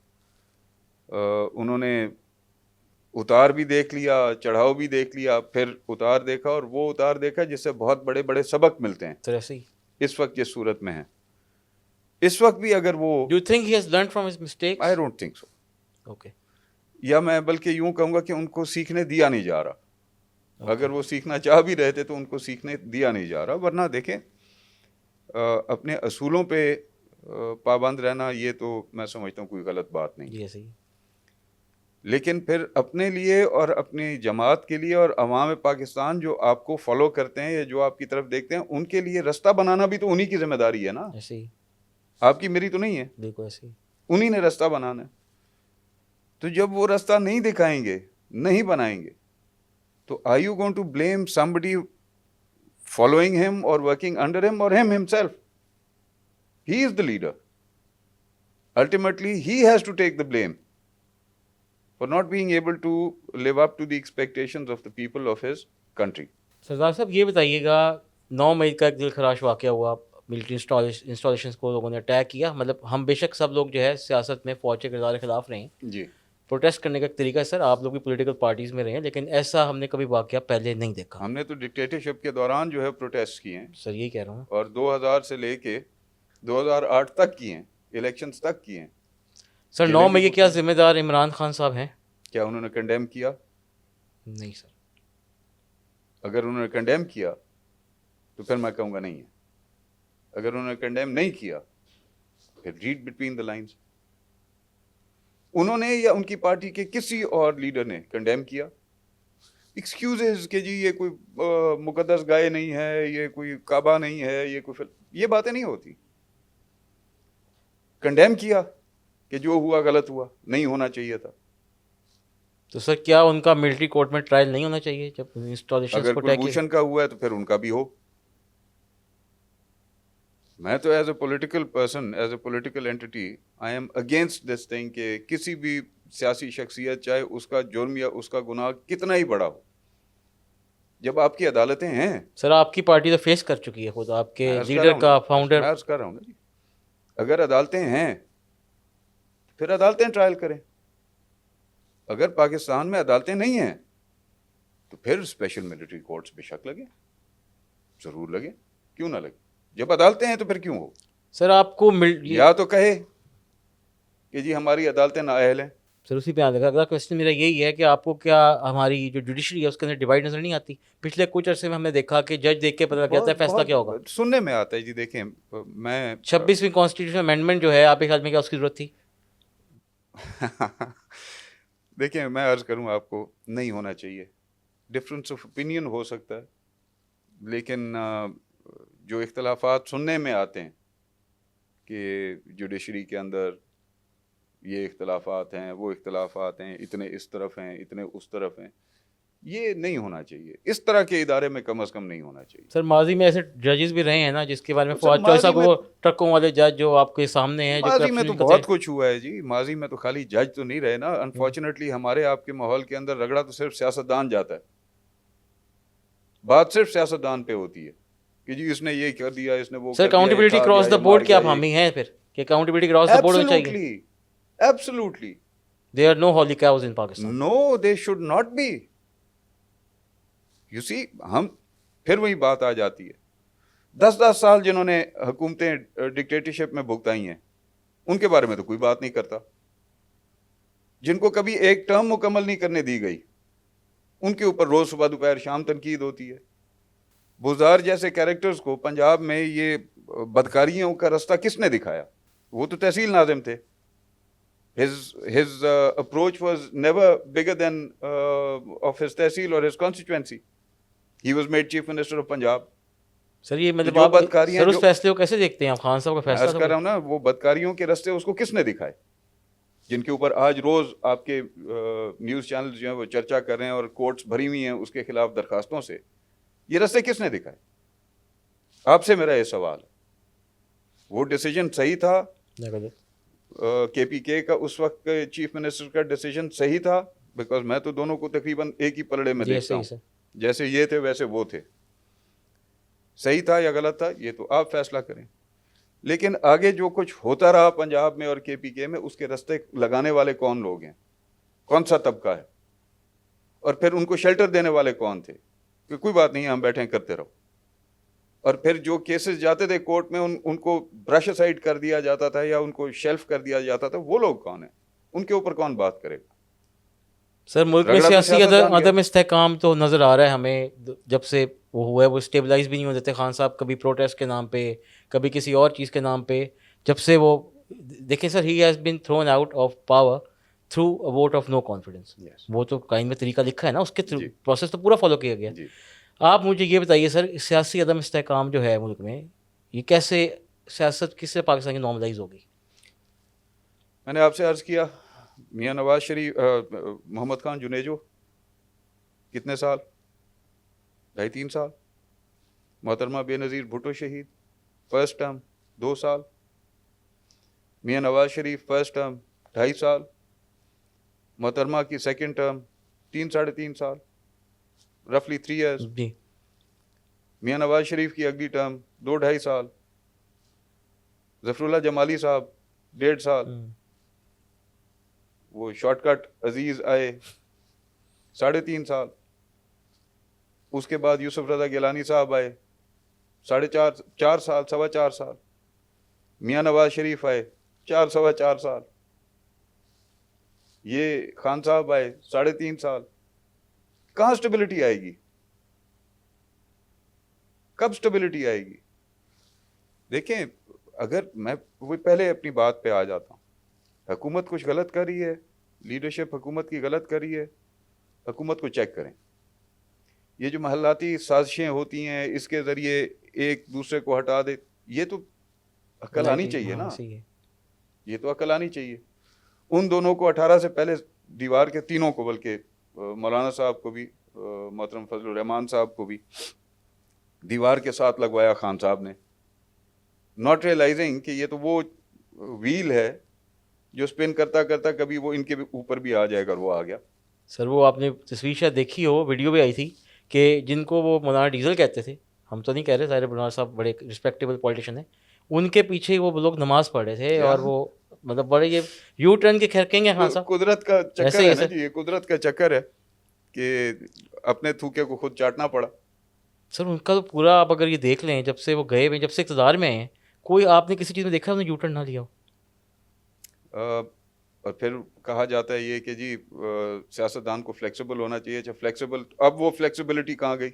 उन्होंने उतार भी देख लिया, चढ़ाव भी देख लिया, फिर उतार देखा, और वो उतार देखा जिससे बहुत बड़े बड़े सबक मिलते हैं। सर ऐसे ही। इस वक्त जिस सूरत में है, इस वक्त भी अगर वो, do you think he has learn from his mistakes? I don't think so, okay. या मैं बल्कि यूं कहूँगा कि उनको सीखने दिया नहीं जा रहा। अगर वो सीखना चाह भी रहे थे तो उनको सीखने दिया नहीं जा रहा। वरना देखें, अपने असूलों पे पाबंद रहना ये तो मैं समझता हूँ कोई गलत बात नहीं, जी ऐसे ही। लेकिन फिर अपने लिए और अपनी जमात के लिए और अवाम पाकिस्तान जो आपको फॉलो करते हैं या जो आपकी तरफ देखते हैं, उनके लिए रास्ता बनाना भी तो उन्हीं की जिम्मेदारी है ना, ऐसे ही। आपकी मेरी तो नहीं है। बिल्कुल ऐसे ही। उन्हीं ने रास्ता बनाना है। तो जब वो रास्ता नहीं दिखाएंगे, नहीं बनाएंगे, तो are you going to blame somebody following him और वर्किंग अंडर हिम और him himself? He is the leader. Ultimately he has to take the blame for not being able to live up to the expectations of the people of his country. सरदार साहब ये बताइएगा, 9 मई का एक दिलखराश वाक़या हुआ, मिलिट्री इंस्टॉलेशंस को लोगों ने अटैक किया। मतलब हम बेशक सब लोग जो है सियासत में फ़ौज के किरदार के खिलाफ रहे हैं, जी, प्रोटेस्ट करने का एक तरीका है सर, आप लोग भी पॉलिटिकल पार्टीज़ में रहे हैं, लेकिन ऐसा हमने कभी वाक़या पहले नहीं देखा। हमने तो डिक्टेटरशिप के दौरान जो है प्रोटेस्ट किए हैं, सर यही कह रहा हूँ। और 2000 से लेके 2008 तक किए हैं, इलेक्शंस तक किए हैं। सर 9 मई के क्या जिम्मेदार इमरान खान साहब हैं? क्या उन्होंने कंडेम किया? नहीं सर। अगर उन्होंने कंडेम किया तो फिर मैं कहूँगा नहीं है। अगर उन्होंने कंडेम नहीं किया, फिर रीड बिटवीन द लाइंस। उन्होंने या उनकी पार्टी के किसी और लीडर ने कंडेम किया? एक्सक्यूजेज के जी ये कोई मुकद्दस गाय नहीं है, ये कोई काबा नहीं है, ये कोई ये बातें नहीं होती। कंडेम किया कि जो हुआ गलत हुआ, नहीं होना चाहिए था। तो सर क्या उनका मिलिट्री कोर्ट में ट्रायल नहीं होना चाहिए जब इंस्टॉलेशन अगर को अटैक किया? कुलभूषण का हुआ है तो फिर उनका भी हो। मैं तो as a political person, as a political entity, I am against this thing कि किसी भी सियासी शख्सियत, चाहे उसका जुर्म या उसका गुनाह कितना ही बड़ा हो, जब आपकी अदालतें हैं। सर आपकी पार्टी तो फेस कर चुकी है खुद, आपके मैं अर्ज कर लीडर रहा हूं का ना, फाउंडर। मैं अर्ज कर रहा हूँ ना जी, अगर अदालतें हैं फिर अदालतें ट्रायल करें। अगर पाकिस्तान में अदालतें नहीं हैं तो फिर स्पेशल मिलिट्री कोर्ट्स बेशक लगे, जरूर लगे, क्यों ना लगे। जब अदालतें हैं तो फिर क्यों हो? सर आपको या तो कहे कि जी हमारी अदालतें नाअहल हैं। सर उसी पे आने अगला क्वेश्चन मेरा यही है कि आपको क्या हमारी जो जुडिशरी है उसके अंदर डिवाइड नजर नहीं आती? पिछले कुछ अरसे में हमने देखा कि जज देख के पता लग जाता है फैसला क्या होगा। सुनने में आता है जी। देखें, मैं 26वीं कॉन्स्टिट्यूशन अमेंडमेंट जो है, आपके ख्याल में क्या उसकी जरूरत थी? देखिए, मैं अर्ज करूं आपको, नहीं होना चाहिए। डिफरेंस ऑफ ओपिनियन हो सकता है, लेकिन जो इख्तलाफात सुनने में आते हैं कि जुडिशरी के अंदर ये इख्तलाफात हैं, वो इख्तलाफात हैं, इतने इस तरफ हैं, इतने उस तरफ हैं, ये नहीं होना चाहिए। इस तरह के इदारे में कम से कम नहीं होना चाहिए। सर माजी में ऐसे जजेस भी रहे हैं ना जिसके बारे में सर, फवाद चौधरी साहब माजी को, ट्रकों वाले जज जो आपके सामने हैं, जो माजी में corruption तो करते बहुत हैं। कुछ हुआ है जी। माजी में तो खाली जज तो नहीं रहे ना। अनफॉर्चुनेटली हमारे आपके माहौल के अंदर रगड़ा तो सिर्फ सियासतदान जाता है। बात सिर्फ सियासतदान पे होती है कि जी इसने ये कर दिया, इसने वो सर कर दिया, अकाउंटेबिलिटी ये क्रॉस खा द गया, बोर्ड ये के आप मार हामी हैं फिर कि अकाउंटेबिलिटी क्रॉस द बोर्ड होनी चाहिए? गया। Absolutely there are no holy cows in Pakistan. No, they should not be. You see, हम फिर वही बात आ जाती है। 10-10 साल जिन्होंने हुकूमतें डिक्टेटरशिप में भुगताई हैं, उनके बारे में तो कोई बात नहीं करता। जिनको कभी एक टर्म मुकम्मल नहीं करने दी गई, उनके ऊपर रोज सुबह दोपहर शाम तनकीद होती है। बुज़ार जैसे कैरेक्टर्स को पंजाब में ये बदकारियों का रास्ता किसने दिखाया? वो तो तहसील नाज़िम थे. His approach was never bigger than of his तहसील और his constituency. He was made chief minister of Punjab. Sir ये तो मतलब जो आप बदकारियां सर उस जो फैसले को कैसे देखते हैं आप? खान साहब का मैं फैसला अर्ज था कर वो। रहा हूँ ना, वो बदकारियों के रास्ते उसको किसने दिखाए, जिनके ऊपर आज रोज आपके न्यूज चैनल जो है वो चर्चा कर रहे हैं और कोर्ट्स भरी हुई हैं उसके खिलाफ दरखास्तों से, ये रास्ते किसने दिखाए? आपसे मेरा ये सवाल है. वो डिसीजन सही था, KPK का उस वक्त के चीफ मिनिस्टर का डिसीजन सही था, बिकॉज मैं तो दोनों को तकरीबन एक ही पलड़े में जी देखता सही हूँ. सर। जैसे ये थे वैसे वो थे. सही था या गलत था ये तो आप फैसला करें, लेकिन आगे जो कुछ होता रहा पंजाब में और KPK में, उसके रास्ते लगाने वाले कौन लोग हैं, कौन सा तबका है, और फिर उनको शेल्टर देने वाले कौन थे कि कोई बात नहीं हम बैठे हैं करते रहो. और फिर जो केसेस जाते थे कोर्ट में उनको ब्रश असाइड कर दिया जाता था या उनको शेल्फ कर दिया जाता था. वो लोग कौन है, उनके ऊपर कौन बात करेगा? सर मुल्क में रगड़ा तो सियासी सियासतदान गया. अदम इस्तेहकाम तो नज़र आ रहा है हमें, जब से वो हुआ है वो स्टेबलाइज भी नहीं हो देते खान साहब, कभी प्रोटेस्ट के नाम पे, कभी किसी और चीज़ के नाम पे. जब से वो देखिए sir, he has been thrown out of power through a vote of no confidence. Yes. वो तो काइन में तरीका लिखा है ना, उसके थ्रू जी. प्रोसेस तो पूरा फॉलो किया गया. जी. आप मुझे ये बताइए सर, सियासी अदम इस्तेहकाम जो है मुल्क में, ये कैसे, सियासत किससे पाकिस्तान की नॉर्मलाइज होगी? मैंने आपसे अर्ज किया, मियाँ नवाज शरीफ, मोहम्मद खान जुनेजो कितने साल, 2.5-3 साल. मोहतरमा बेनज़ीर भुट्टो शहीद फर्स्ट टर्म 2 साल. मियाँ नवाज शरीफ फर्स्ट टर्म 2.5 साल. मोहतरमा की सेकंड टर्म 3-3.5 साल, रफली 3 years. जी. मियाँ नवाज शरीफ की अगली टर्म 2-2.5 साल. ज़फ़रुल्लाह जमाली साहब 1.5 साल. वो शॉर्टकट अजीज़ आए 3.5 साल. उसके बाद यूसुफ रज़ा गिलानी साहब आए 4.5 साल, 4.25 साल. मियाँ नवाज शरीफ आए 4-4.25 साल. ये खान साहब आए 3.5 साल. कहाँ स्टेबिलिटी आएगी, कब स्टेबिलिटी आएगी? देखें, अगर मैं वो पहले अपनी बात पे आ जाता हूँ, हुकूमत कुछ गलत कर रही है, लीडरशिप हुकूमत की गलत कर रही है, हुकूमत को चेक करें. ये जो महल्लाती साजिशें होती हैं इसके ज़रिए एक दूसरे को हटा दे, ये तो अक्ल आनी चाहिए ना, ये तो अक्ल आनी चाहिए. उन दोनों को 18 से पहले दीवार के तीनों को, बल्कि मौलाना साहब को भी, मोहतरम फजलुर रहमान साहब को भी दीवार के साथ लगवाया खान साहब ने, नॉट रियलाइजिंग कि ये तो वो व्हील है जो स्पिन करता करता कभी वो इनके ऊपर भी आ जाएगा, और वो आ गया. सर वो आपने तस्वीर शायद देखी हो, वीडियो भी आई थी कि जिनको वो मौलाना डीजल कहते थे, हम तो नहीं कह रहे, सारे मौलाना साहब बड़े रिस्पेक्टेबल पॉलिटिशियन हैं, उनके पीछे वो लोग नमाज पढ़ रहे थे. और वो मतलब बड़े ये यू टर्न के खैर कहेंगे खान साहब, कुदरत का चक्कर ऐसे ही है है ना सर. जी, ये कुदरत का चक्कर है कि अपने थूके को खुद चाटना पड़ा. सर उनका तो पूरा, आप अगर ये देख लें, जब से वो गए हुए, जब से इक़्तिदार में हैं, कोई आपने किसी चीज़ में देखा उन्होंने यू टर्न ना लिया हो? और फिर कहा जाता है ये कि जी सियासतदान को फ्लेक्सिबल होना चाहिए. अच्छा फ्लेक्सिबल, अब वो फ्लेक्सिबिलिटी कहाँ गई?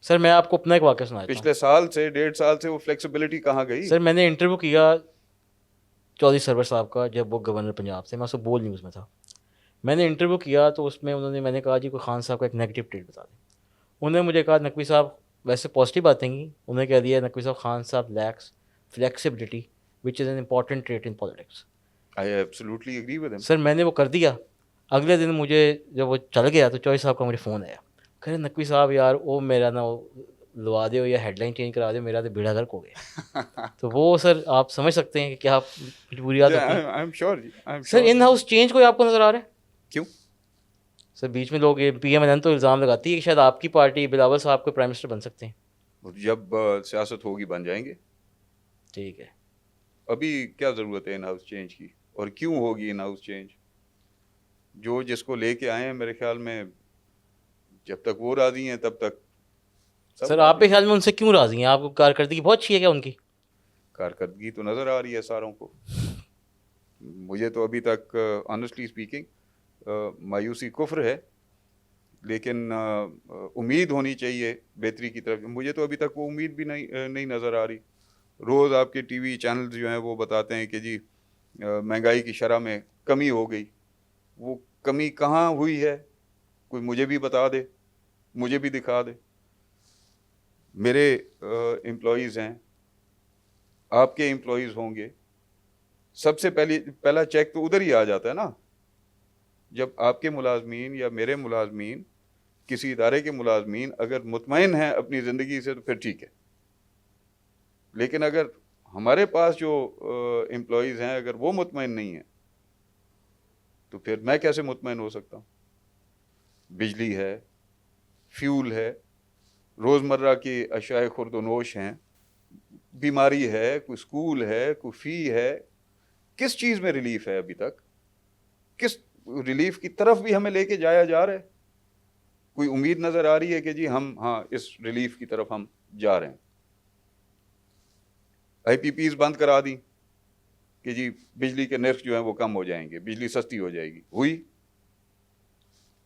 सर मैं आपको अपना एक वाक़या सुनाता हूँ. पिछले साल से 1.5 साल से वो फ्लेक्सिबिलिटी कहाँ गई? सर मैंने इंटरव्यू किया चौधरी सरवर साहब का, जब वो गवर्नर पंजाब थे, मैं उसको बोल न्यूज़ में था. मैंने इंटरव्यू किया तो उसमें मैंने कहा जी कोई खान साहब का एक नेगेटिव ट्रेड बता दें. उन्होंने मुझे कहा नकवी साहब वैसे पॉजिटिव बातें की, उन्होंने कह दिया नकवी साहब खान साहब lacks flexibility which is an important trait in politics. I absolutely agree with him. Sir मैंने वो कर दिया. अगले दिन मुझे जब वो चल गया तो चौधरी साहब का मुझे फ़ोन आया, कह रहे नकवी साहब यार वो मेरा ना लवा दो या हेडलाइन चेंज करा दो, मेरा तो बेड़ा गर्क हो गया. तो वो सर आप समझ सकते हैं कि क्या मजबूरियात होती हैं. आई एम श्योर जी, I am sir in house change कोई आपको नज़र आ रहा है? क्यों? सर बीच में लोग PMNN तो इल्ज़ाम लगाती है कि शायद आपकी पार्टी बिलावल साहब को प्राइम मिनिस्टर बन सकते हैं. जब सियासत होगी बन जाएंगे. ठीक है. अभी क्या ज़रूरत है इन हाउस चेंज की, और क्यों होगी इन हाउस चेंज? जो जिसको लेके आए हैं मेरे ख्याल में, जब तक वो राज़ी हैं तब तक सर आपके ख्याल में उनसे क्यों राज़ी हैं? आपको कारकर्दगी बहुत अच्छी है क्या उनकी? कारकर्दगी तो नज़र आ रही है सारों को. मुझे तो अभी तक ऑनेस्टली स्पीकिंग मायूसी कुफ्र है, लेकिन उम्मीद होनी चाहिए बेहतरी की तरफ. मुझे तो अभी तक वो उम्मीद भी नहीं नज़र आ रही. रोज़ आपके टीवी चैनल जो हैं वो बताते हैं कि जी महंगाई की शरह में कमी हो गई। वो कमी कहाँ हुई है, कोई मुझे भी बता दे, मुझे भी दिखा दे। मेरे एम्प्लॉयज़ हैं, आपके एम्प्लॉयज़ होंगे, सबसे पहला चेक तो उधर ही आ जाता है ना। जब आपके मुलाजमीन या मेरे मुलाजमीन, किसी इदारे के मुलाजमीन अगर मुतमईन हैं अपनी ज़िंदगी से तो फिर ठीक है। लेकिन अगर हमारे पास जो एम्प्लॉयज़ हैं अगर वो मुतमईन नहीं हैं तो फिर मैं कैसे मुतमईन हो सकता हूँ। बिजली है, फ्यूल है, रोज़मर्रा की अशियाए खुर्दोनोश हैं, बीमारी है, कोई स्कूल है, कोई फ़ी है। किस चीज़ में रिलीफ है अभी तक? किस रिलीफ की तरफ भी हमें लेके जाया जा रहा है? कोई उम्मीद नज़र आ रही है कि जी हम हाँ इस रिलीफ की तरफ हम जा रहे हैं। IPPs बंद करा दी कि जी बिजली के नर्ख जो हैं वो कम हो जाएंगे, बिजली सस्ती हो जाएगी। हुई?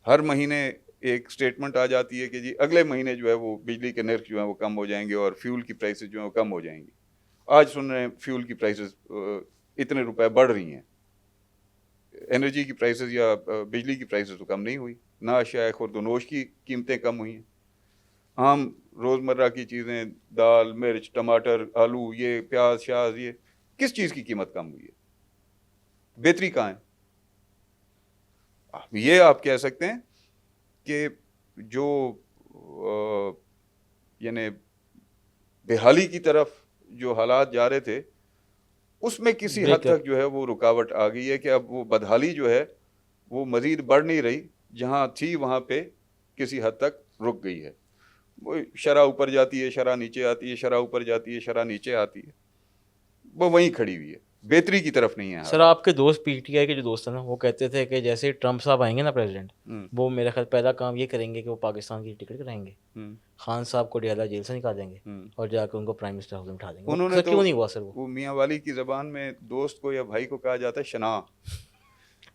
हर महीने एक स्टेटमेंट आ जाती है कि जी अगले महीने जो है वो बिजली के नर्ख जो हैं वो कम हो जाएंगे और फ्यूल की प्राइसेस जो हैं वो कम हो जाएंगी। आज सुन रहे हैं फ्यूल की प्राइसेस इतने रुपए बढ़ रही हैं। एनर्जी की प्राइसेस या बिजली की प्राइसेस तो कम नहीं हुई, ना अशियाए खुर्दोनोश की कीमतें कम हुई हैं। आम रोज़मर्रा की चीज़ें, दाल, मिर्च, टमाटर, आलू, ये प्याज श्याज, ये किस चीज़ की कीमत कम हुई है? बेहतरी कहाँ है? ये आप कह सकते हैं कि जो यानी बेहाली की तरफ जो हालात जा रहे थे उसमें किसी हद ब्रेकअप तक जो है वो रुकावट आ गई है कि अब वो बदहाली जो है वो मज़ीद बढ़ नहीं रही, जहाँ थी वहाँ पे किसी हद तक रुक गई है। वो शरह ऊपर जाती है, शरह नीचे आती है, शरह ऊपर जाती है, शरह नीचे आती है, वो वहीं खड़ी हुई है, बेहतरी की तरफ नहीं है सर, हालात। आपके दोस्त PTI के जो दोस्त हैं ना, वो कहते थे कि जैसे ट्रम्प साहब आएंगे ना प्रेसिडेंट, वो मेरा ख्याल पहला काम ये करेंगे कि वो पाकिस्तान की टिकट कराएंगे, खान साहब को डियाला जेल से निकाल देंगे और जाकर उनको प्राइम मिनिस्टर हाउस में उठा देंगे। वो उन्होंने सर तो क्यों नहीं हुआ सर वो मियाँ वाली की ज़बान में दोस्त को या भाई को कहा जाता है शना।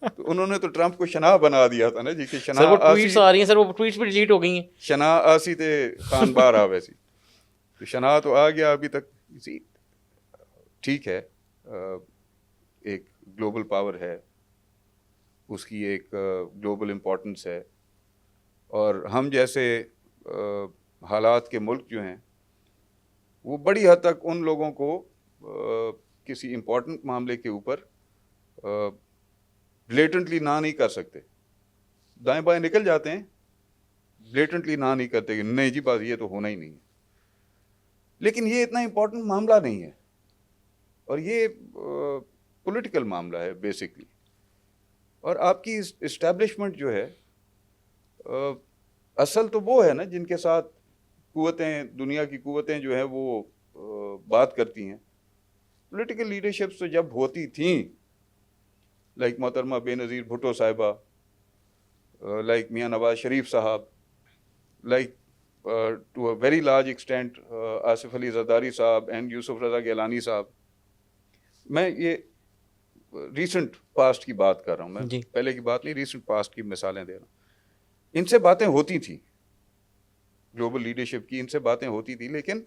तो उन्होंने तो ट्रंप को शना बना दिया था ना जी कि शना सर वो आसी, ट्वीट्स आ रही हैं सर, वो ट्वीट्स भी डिलीट हो गई हैं। शना आसी थे खान बार आ वैसी। तो शना तो आ गया अभी तक। इसी ठीक है, एक ग्लोबल पावर है, उसकी एक ग्लोबल इम्पोर्टेंस है, और हम जैसे हालात के मुल्क जो हैं वो बड़ी हद तक उन लोगों को किसी इम्पोर्टेंट मामले के ऊपर ब्लेटेंटली ना नहीं कर सकते। दाएं बाएं निकल जाते हैं, ब्लेटेंटली ना नहीं करते कि नहीं जी बात ये तो होना ही नहीं है। लेकिन ये इतना इम्पोर्टेंट मामला नहीं है और ये पॉलिटिकल मामला है बेसिकली। और आपकी इस्टेब्लिशमेंट जो है असल तो वो है ना जिनके साथ कुव्वतें, दुनिया की कुव्वतें जो है वो बात करती हैं। पॉलिटिकल लीडरशिप्स तो जब होती थी, लाइक मोहतरमा बेनज़ीर भुट्टो साहिबा, लाइक मियाँ नवाज शरीफ साहब, like to a very large extent Asif Ali Zardari साहब एंड यूसुफ रज़ा गिलानी साहब। मैं ये रीसेंट पास्ट की बात कर रहा हूँ, मैं जी। पहले की बात नहीं, रीसेंट पास्ट की मिसालें दे रहा हूँ। इनसे बातें होती थी, ग्लोबल लीडरशिप की इनसे बातें होती थी, लेकिन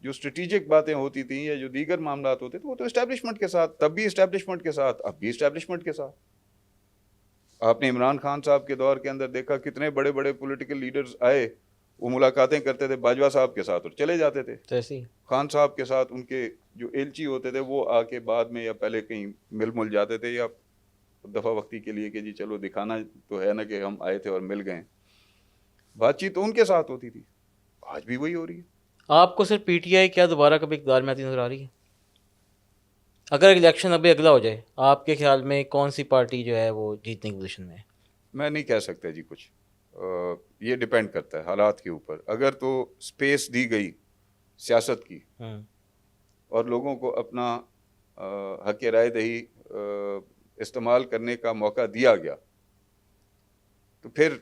जो स्ट्रेटेजिक बातें होती थी या जो दीगर मामला होते थे वो तो इस्टेब्लिशमेंट के साथ, तब भी इस्टेब्लिशमेंट के साथ, अब भी इस्टेब्लिशमेंट के साथ। आपने इमरान खान साहब के दौर के अंदर देखा कितने बड़े बड़े पॉलिटिकल लीडर्स आए, वो मुलाकातें करते थे बाजवा साहब के साथ और चले जाते थे। तो ऐसे ही खान साहब के साथ उनके जो एलची होते थे वो आके बाद में या पहले कहीं मिल मुल जाते थे या दफ़ा वक्ती के लिए कि जी चलो दिखाना तो है ना कि हम आए थे और मिल गए। बातचीत तो उनके साथ होती थी, आज भी वही हो रही है। आपको सर PTI क्या दोबारा कभी इक़्तिदार में आती नज़र आ रही है? अगर इलेक्शन अभी अगला हो जाए, आपके ख्याल में कौन सी पार्टी जो है वो जीतने की पोजीशन में है? मैं नहीं कह सकता जी कुछ, ये डिपेंड करता है हालात के ऊपर। अगर तो स्पेस दी गई सियासत की और लोगों को अपना हक़ राय दही इस्तेमाल करने का मौका दिया गया तो फिर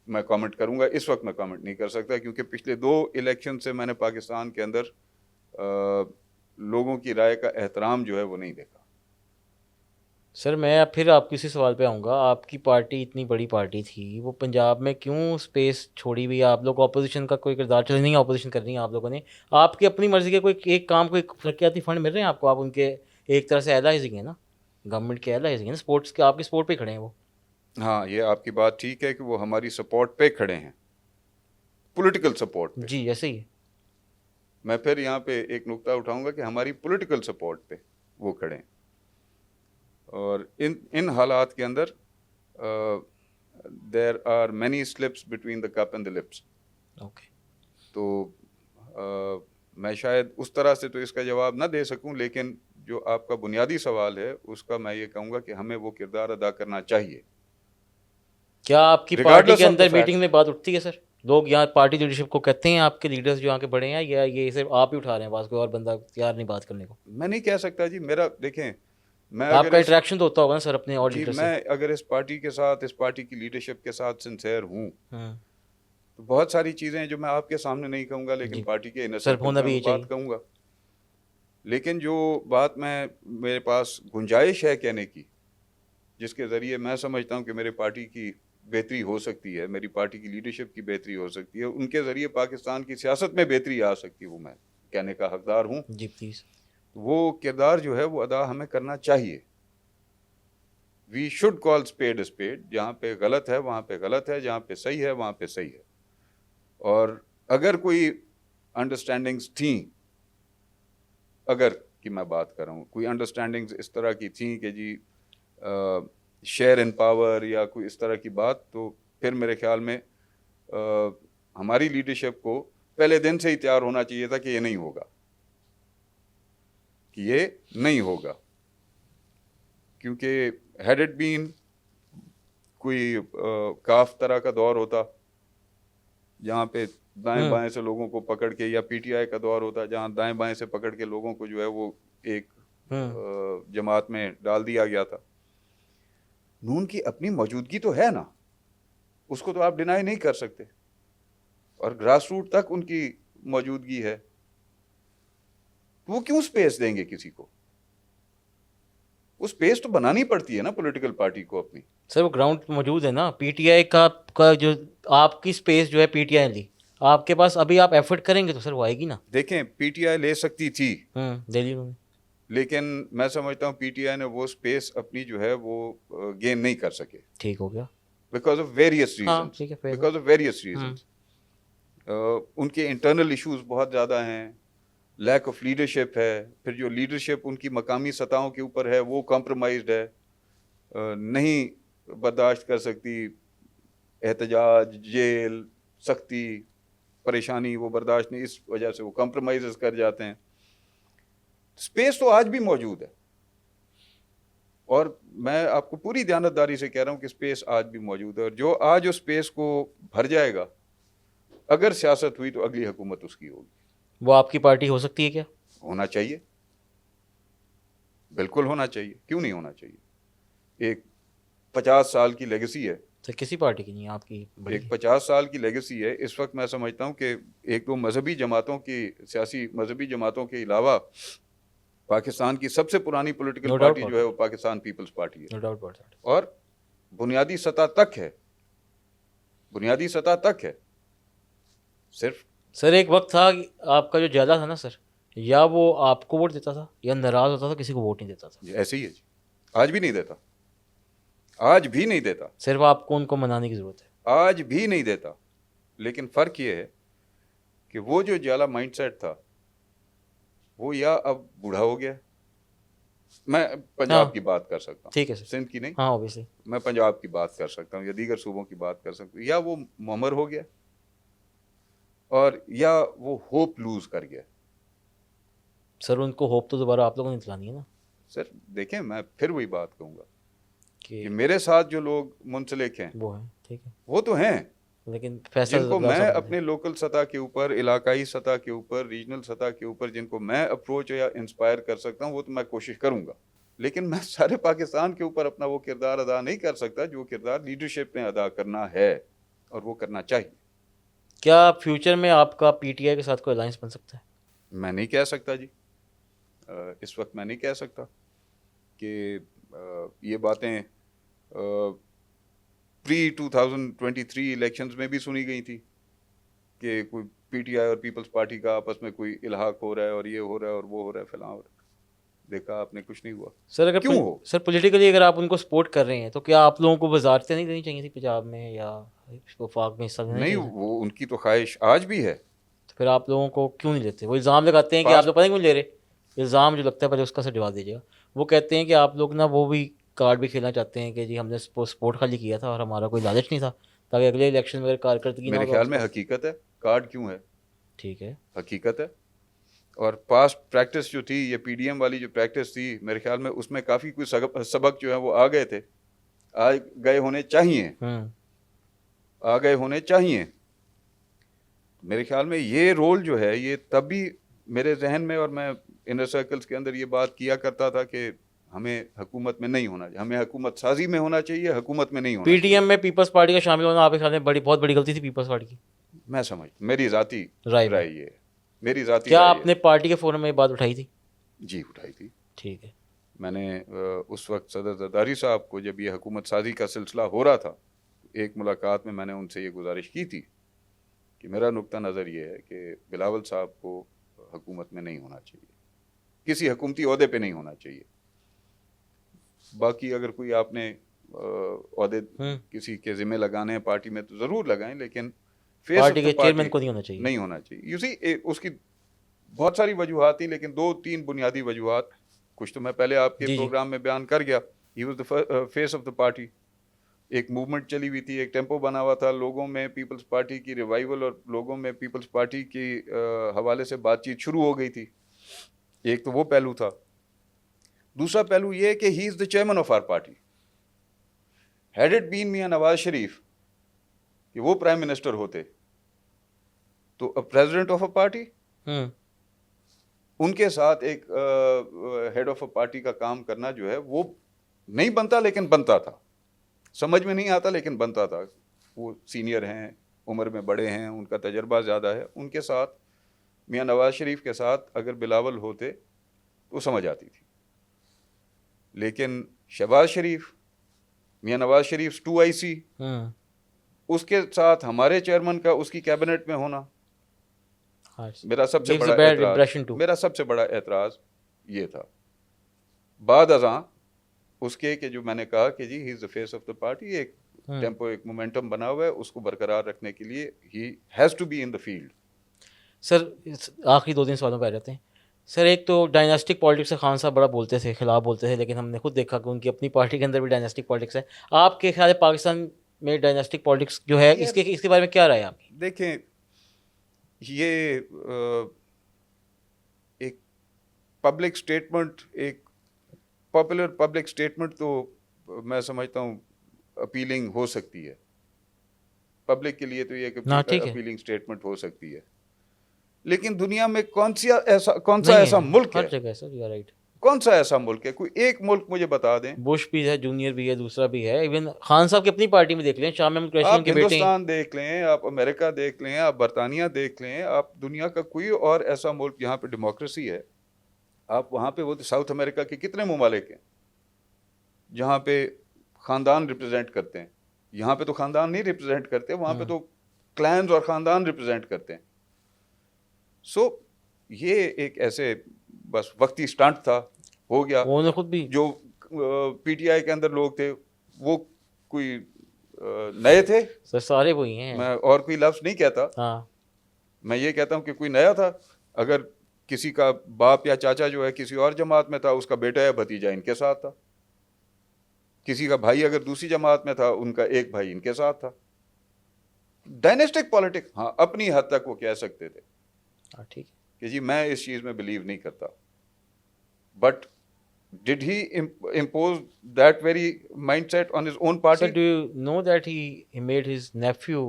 मैं कमेंट करूंगा। इस वक्त मैं कमेंट नहीं कर सकता क्योंकि पिछले 2 इलेक्शन से मैंने पाकिस्तान के अंदर लोगों की राय का एहतराम जो है वो नहीं देखा। सर मैं फिर आपके इसी सवाल पे आऊँगा, आपकी पार्टी इतनी बड़ी पार्टी थी, वो पंजाब में क्यों स्पेस छोड़ी हुई है? आप लोग ऑपोजिशन का कोई किरदार, चलो नहीं ऑपोजिशन कर रही हैं आप लोगों ने, आपकी अपनी मर्जी के कोई एक काम, कोई तरक्याती फंड मिल रहे हैं आपको? आप उनके एक तरह से एलाइज हैं ना, गवर्नमेंट के एलाइज हैं ना, स्पोर्ट्स के आपके सपोर्ट पे खड़े हैं वो। हाँ, ये आपकी बात ठीक है कि वो हमारी सपोर्ट पे खड़े हैं, पॉलिटिकल सपोर्ट पे। जी ऐसे ही। मैं फिर यहाँ पे एक नुक्ता उठाऊंगा कि हमारी पॉलिटिकल सपोर्ट पे वो खड़े हैं, और इन इन हालात के अंदर there are many slips between the cup and the lips. Okay. तो मैं शायद उस तरह से तो इसका जवाब ना दे सकूं, लेकिन जो आपका बुनियादी सवाल है उसका मैं ये कहूँगा कि हमें वो किरदार अदा करना चाहिए, क्या आपकी पार्टी रिगार्डलेस के ऑफ द अंदर मीटिंग फैक्ट। में बात उठती है सर? लोग यहाँ पार्टी लीडरशिप को कहते हैं, आपके लीडर्स जो यहाँ के बड़े हैं, या ये सिर्फ आप ही उठा रहे हैं बात, कोई और बंदा तैयार नहीं बात करने को? मैं नहीं कह सकता जी, मेरा देखें, मैं अगर आपका इस इंटरेक्शन तो होता होगा ना सर अपने और जी लीडर से? मैं अगर इस पार्टी के साथ, इस पार्टी की लीडरशिप के साथ सिंसेयर हूँ, हम्म। तो बहुत सारी चीज़ें हैं जो मैं आपके सामने नहीं कहूँगा, लेकिन जी पार्टी के इनर सर, सर्कल होना में भी वो ये बात चाहिए। कहूँगा। लेकिन जो बात मैं, मेरे पास गुंजाइश है कहने की, जिसके ज़रिए मैं समझता हूँ कि मेरे पार्टी की बेहतरी हो सकती है, मेरी पार्टी की लीडरशिप की बेहतरी हो सकती है, उनके ज़रिए पाकिस्तान की सियासत में बेहतरी आ सकती है, वो मैं कहने का हकदार हूँ। जी प्लीज़। वो किरदार जो है वो अदा हमें करना चाहिए। We should call spade spade, जहाँ पे गलत है वहाँ पे गलत है, जहाँ पे सही है वहाँ पे सही है। और अगर कोई अंडरस्टैंडिंग्स थी, अगर की मैं बात कर रहा हूँ, कोई अंडरस्टैंडिंग्स इस तरह की थी कि जी शेयर इन पावर या कोई इस तरह की बात, तो फिर मेरे ख्याल में हमारी लीडरशिप को पहले दिन से ही तैयार होना चाहिए था कि ये नहीं होगा, कि ये नहीं होगा। क्योंकि हैड इट बीन कोई काफ तरह का दौर होता, जहाँ पे दाएं बाएं से लोगों को पकड़ के, या पीटीआई का दौर होता जहाँ दाएं बाएं से पकड़ के लोगों को जो है वो एक जमात में डाल दिया गया था। नून की अपनी मौजूदगी तो है ना, उसको तो आप डिनाई नहीं कर सकते, और ग्रास रूट तक उनकी मौजूदगी है, तो वो क्यों स्पेस देंगे किसी को? वो स्पेस तो बनानी पड़ती है ना पॉलिटिकल पार्टी को अपनी। सर वो ग्राउंड पे मौजूद है ना, पीटीआई का जो आपकी स्पेस जो है पीटीआई ने ली आपके पास, अभी आप एफर्ट करेंगे तो सर वो आएगी ना। देखें, पीटीआई ले सकती थी, दिल्ली में। लेकिन मैं समझता हूँ पीटीआई ने वो स्पेस अपनी जो है वो गेन नहीं कर सके, ठीक हो गया। बिकॉज ऑफ वेरियस हाँ रीजंस, ठीक है, fair है। Because of various reasons. उनके इंटरनल इश्यूज बहुत ज़्यादा हैं, लैक ऑफ लीडरशिप है, फिर जो लीडरशिप उनकी मकामी सतहों के ऊपर है वो कॉम्प्रोमाइज्ड है, नहीं बर्दाश्त कर सकती एहतजाज, जेल, सख्ती, परेशानी, वो बर्दाश्त नहीं, इस वजह से वो कॉम्प्रोमाइज़ कर जाते हैं। स्पेस तो आज भी मौजूद है, और मैं आपको पूरी दयानतदारी से कह रहा हूँ कि स्पेस आज भी मौजूद है, और जो आज उस स्पेस को भर जाएगा, अगर सियासत हुई तो अगली हुकूमत उसकी होगी। वो आपकी पार्टी हो सकती है क्या? होना चाहिए, बिल्कुल होना चाहिए, क्यों नहीं होना चाहिए। एक 50 साल की लेगेसी है, सर किसी पार्टी की नहीं है, आपकी बड़ी एक 50 साल की लेगेसी है। इस वक्त मैं समझता हूँ कि एक दो मजहबी जमातों की, सियासी मजहबी जमातों के अलावा पाकिस्तान की सबसे पुरानी पॉलिटिकल पार्टी जो है वो पाकिस्तान पीपल्स पार्टी है। No doubt about that. और बुनियादी सतह तक है, बुनियादी सतह तक है। सिर्फ सर एक वक्त था कि आपका जो ज्यादा था ना सर, या वो आपको वोट देता था या नाराज होता था, किसी को वोट नहीं देता था। ऐसे ही है जी, आज भी नहीं देता, आज भी नहीं देता, सिर्फ आपको उनको मनाने की जरूरत है। आज भी नहीं देता। लेकिन फ़र्क ये है कि वो जो जाला माइंडसेट था वो या अब बूढ़ा हो गया, मैं पंजाब हाँ की बात कर सकता हूँ, ठीक है सर। सिंध की नहीं, हाँ ऑब्वियसली। मैं पंजाब की बात कर सकता हूँ या दीगर सूबों की बात कर सकता हूँ, या वो मुअम्मर हो गया, और या वो होप लूज कर गया। सर उनको होप तो दोबारा आप लोगों ने दिलानी है ना। सर देखें, मैं फिर वही बात कहूँगा कि कि मेरे साथ जो लोग मुंसलिक हैं वो है, ठीक है, वो तो हैं, लेकिन फैसला जिनको सरदार मैं साहब ने अपने लोकल सतह के ऊपर, इलाकाई सतह के ऊपर, रीजनल सतह के ऊपर जिनको मैं अप्रोच या इंस्पायर कर सकता हूँ, वो तो मैं कोशिश करूँगा। लेकिन मैं सारे पाकिस्तान के ऊपर अपना वो किरदार अदा नहीं कर सकता जो किरदार लीडरशिप में अदा करना है, और वो करना चाहिए। क्या फ्यूचर में आपका पीटीआई के साथ कोई अलायंस बन सकता है? मैं नहीं कह सकता जी, इस वक्त मैं नहीं कह सकता कि ये बातें प्री 2023 इलेक्शंस में भी सुनी गई थी कि कोई पीटीआई और पीपल्स पार्टी का आपस में कोई इल्हाक हो रहा है और ये हो रहा है और वो हो रहा है, फलां हो रहा है। देखा आपने, कुछ नहीं हुआ। सर अगर क्यों हो? सर पॉलिटिकली अगर आप उनको सपोर्ट कर रहे हैं तो क्या आप लोगों को वजारतें नहीं देनी चाहिए थी पंजाब में या वफाक में हिस्सा लेना नहीं, चाहिए था? वो उनकी तो ख्वाहिश आज भी है। तो फिर आप लोगों को क्यों नहीं लेते? वो इल्ज़ाम लगाते हैं कि आप लोग पता नहीं क्यों ले रहे। इल्ज़ाम जो लगता है पहले उसका सर जवाब दीजिएगा। वो कहते हैं कि आप लोग ना वो भी कार्ड भी खेलना चाहते हैं कि जी हमने सपोर्ट खाली किया था और हमारा कोई लालच नहीं था, ताकि अगले इलेक्शन में अगर कारकर्दगी ना हो मेरे तो ख्याल आपके में पास। हकीकत है, कार्ड क्यों है, ठीक है। हकीकत है। और पास्ट प्रैक्टिस जो थी, ये पीडीएम वाली जो प्रैक्टिस थी, मेरे ख्याल में उसमें काफ़ी कुछ सबक जो है वो आ गए थे, आ गए होने चाहिए, आ गए होने चाहिए। मेरे ख्याल में ये रोल जो है, ये तब भी मेरे जहन में, और मैं इनर सर्कल्स के अंदर ये बात किया करता था कि हमें हुकूमत में नहीं होना चाहिए, हमें हुकूमत साजी में होना चाहिए, हुकूमत में नहीं होना चाहिए। पीटीएम में पीपल्स पार्टी का शामिल होना आपके ख्याल में बहुत बड़ी गलती थी पीपल्स पार्टी की? मैं समझ, मेरी ज़ाती राय में राय ये है, मेरी ज़ाती क्या राय आपने है। पार्टी के फोरम में ये बात उठाई थी? जी, उठाई थी। ठीक है। मैंने उस वक्त सदर जरदारी साहब को, जब ये हुकूमत साजी का सिलसिला हो रहा था, एक मुलाकात में मैंने उनसे ये गुजारिश की थी कि मेरा नुक्ता नज़र ये है कि बिलावल साहब को हुकूमत में नहीं होना चाहिए, किसी हुकूमती ओहदे पे नहीं होना चाहिए। बाकी अगर कोई आपने ओहदे किसी के ज़िम्मे लगाने हैं पार्टी में तो ज़रूर लगाएं, लेकिन फेस ऑफ पार्टी के द चेयरमैन पार्टी को नहीं होना चाहिए। नहीं होना चाहिए। यू सी, उसकी बहुत सारी वजूहात थी, लेकिन 2-3 बुनियादी वजूहात, कुछ तो मैं पहले आपके जी जी। प्रोग्राम में बयान कर गया। ही was the face of the party. एक मूवमेंट चली हुई थी, एक टेम्पो बना हुआ था, लोगों में पीपल्स पार्टी की रिवाइवल और लोगों में पीपल्स पार्टी की हवाले से बातचीत शुरू हो गई थी। एक तो वो पहलू था। दूसरा पहलू ये कि he is the chairman of our party. Had it been Mian Nawaz Sharif कि वो प्राइम मिनिस्टर होते, तो a president of a party, उनके साथ एक हेड ऑफ अ पार्टी का काम करना जो है वो नहीं बनता, लेकिन बनता था। समझ में नहीं आता, लेकिन बनता था। वो सीनियर हैं, उम्र में बड़े हैं, उनका तजर्बा ज़्यादा है। उनके साथ, मियां नवाज शरीफ के साथ अगर बिलावल होते तो समझ आती थी। लेकिन शहबाज शरीफ, मियां नवाज शरीफ 2IC, उसके साथ हमारे चेयरमैन का उसकी कैबिनेट में होना, मेरा सबसे बड़ा एतराज़ ये था। बाद अज़ां उसके कि जो मैंने कहा कि जी he is the face of the party, एक टेम्पो, एक मोमेंटम बना हुआ है, उसको बरकरार रखने के लिए he has to be in the field. Sir आखिरी 2-3 सवालों पर आ जाते हैं। सर एक तो डायनास्टिक पॉलिटिक्स से खान साहब बड़ा बोलते थे, खिलाफ बोलते थे, लेकिन हमने खुद देखा कि उनकी अपनी पार्टी के अंदर भी डायनास्टिक पॉलिटिक्स है। आपके ख्याल है पाकिस्तान में डायनास्टिक पॉलिटिक्स जो है इसके बारे में क्या राय है आपकी? देखें, ये एक पब्लिक स्टेटमेंट, एक पॉपुलर पब्लिक स्टेटमेंट तो मैं समझता हूँ अपीलिंग हो सकती है। पब्लिक के लिए तो ये अपीलिंग स्टेटमेंट हो सकती है, लेकिन दुनिया में कौन सा ऐसा मुल्क है, हर जगह सर, यू आर राइट, कौन सा ऐसा मुल्क है, कोई एक मुल्क मुझे बता दें। बुश भी है, जूनियर भी है, दूसरा भी है, इवन खान साहब की अपनी पार्टी में देख लें, शाह महमूद कुरैशी आप उनके बेटे हैं। हिंदुस्तान देख लें, आप अमेरिका देख लें, आप बरतानिया देख लें, आप दुनिया का कोई और ऐसा मुल्क जहाँ पे डेमोक्रेसी है, आप वहाँ पे, वो तो साउथ अमेरिका के कितने ममालिक हैं जहाँ पे ख़ानदान रिप्रेजेंट करते हैं। यहाँ पे तो ख़ानदान नहीं रिप्रेजेंट करते, वहाँ पे तो क्लैन्स और ख़ानदान रिप्रेजेंट करते हैं। सो ये एक ऐसे बस वक्ती स्टंट था, हो गया। उन्होंने खुद भी, जो पीटीआई के अंदर लोग थे वो कोई नए थे, सर सारे वही हैं। मैं और कोई लफ्ज़ नहीं कहता। हाँ, मैं ये कहता हूँ कि कोई नया था। अगर किसी का बाप या चाचा जो है किसी और जमात में था, उसका बेटा या भतीजा इनके साथ था। किसी का भाई अगर दूसरी जमात में था, उनका एक भाई इनके साथ था। डायनेस्टिक पॉलिटिक्स, हाँ, अपनी हद तक वो कह सकते थे ठीक है कि जी मैं इस चीज़ में बिलीव नहीं करता। But did he impose that very mindset on his own party? Sir, do you know that he made his nephew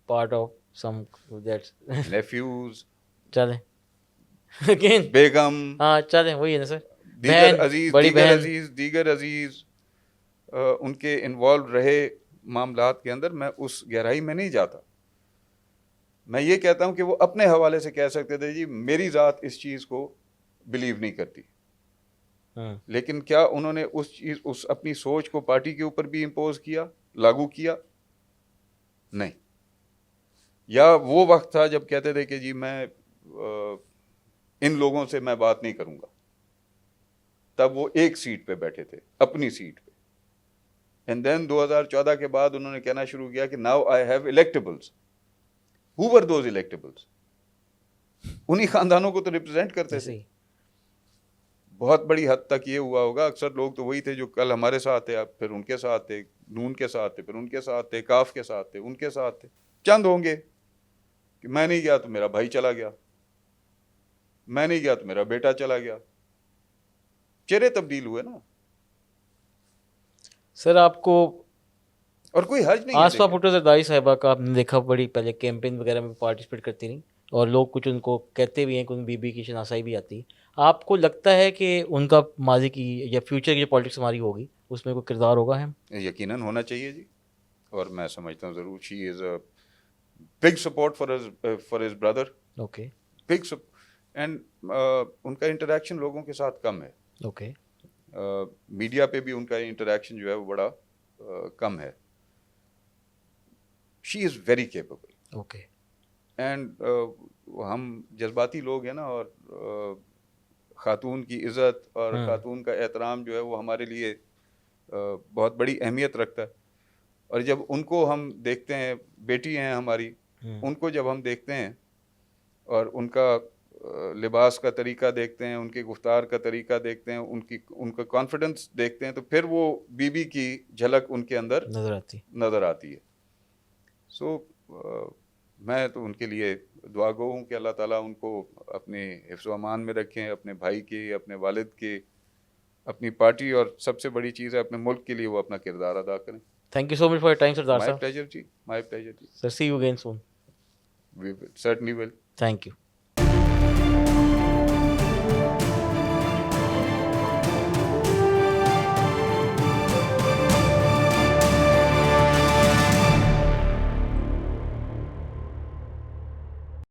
part of some that Nephews, चलें again, बेगम, हाँ चलें, वही है ना सर, दीगर बहन, अजीज, बड़ी बहन, दीगर अजीज उनके इन्वॉल्व रहे मामलात के अंदर। मैं उस गहराई में नहीं जाता। मैं ये कहता हूँ कि वो अपने हवाले से कह सकते थे जी मेरी ज़ात इस चीज़ को बिलीव नहीं करती। लेकिन क्या उन्होंने उस चीज उस अपनी सोच को पार्टी के ऊपर भी इम्पोज किया, लागू किया? नहीं। या वो वक्त था जब कहते थे कि जी मैं इन लोगों से मैं बात नहीं करूंगा, तब वो एक सीट पे बैठे थे, अपनी सीट पे। एंड देन 2014 के बाद उन्होंने कहना शुरू किया कि now I have electables. Who were those electables? उन्हीं खानदानों को तो रिप्रेजेंट करते थे। बहुत बड़ी हद तक ये हुआ होगा, अक्सर लोग तो वही थे जो कल हमारे साथ थे, अब फिर उनके साथ थे, नून के साथ थे, फिर उनके साथ थे, काफ के साथ थे, उनके साथ थे। चंद होंगे कि मैं नहीं गया तो मेरा भाई चला गया, मैं नहीं गया तो मेरा बेटा चला गया। चेहरे तब्दील हुए ना। सर आपको और कोई हर्ज नहीं है। आसफा भुट्टो जरदारी साहिबा का आपने देखा, बड़ी पहले कैंपेन वगैरह में पार्टिसिपेट करती रही और लोग कुछ उनको कहते भी हैं कि उन बीबी की शनासाई भी आती है। आपको लगता है कि उनका माजी की या फ्यूचर की जो पॉलिटिक्स हमारी होगी उसमें कोई किरदार होगा? हम यकीनन होना चाहिए जी। और मैं समझता हूँ ज़रूर she is a big support for his brother. Okay big and उनका इंटरेक्शन लोगों के साथ कम है। ओके मीडिया पे भी उनका इंटरेक्शन जो है वो बड़ा कम है। She is very capable. Okay and हम जज्बाती लोग हैं ना, और ख़ातून की इज़्ज़त और ख़ातून का एहतराम जो है वो हमारे लिए बहुत बड़ी अहमियत रखता है। और जब उनको हम देखते हैं, बेटी हैं हमारी, उनको जब हम देखते हैं और उनका लिबास का तरीका देखते हैं, उनके गुफ्तार का तरीका देखते हैं, उनका कॉन्फिडेंस देखते हैं, तो फिर वो बीबी की झलक उनके अंदर नज़र आती है। सो मैं तो उनके लिए दुआ गो हूँ कि अल्लाह ताला उनको अपने हिफ्ज़ व अमान में रखें, अपने भाई के, अपने वालिद के, अपनी पार्टी, और सबसे बड़ी चीज़ है अपने मुल्क के लिए वो अपना किरदार अदा करें। Thank you so much for your time Sardar my साहब। प्लेजर जी, माय प्लेजर जी। Sir see you again soon. We certainly will. Thank you.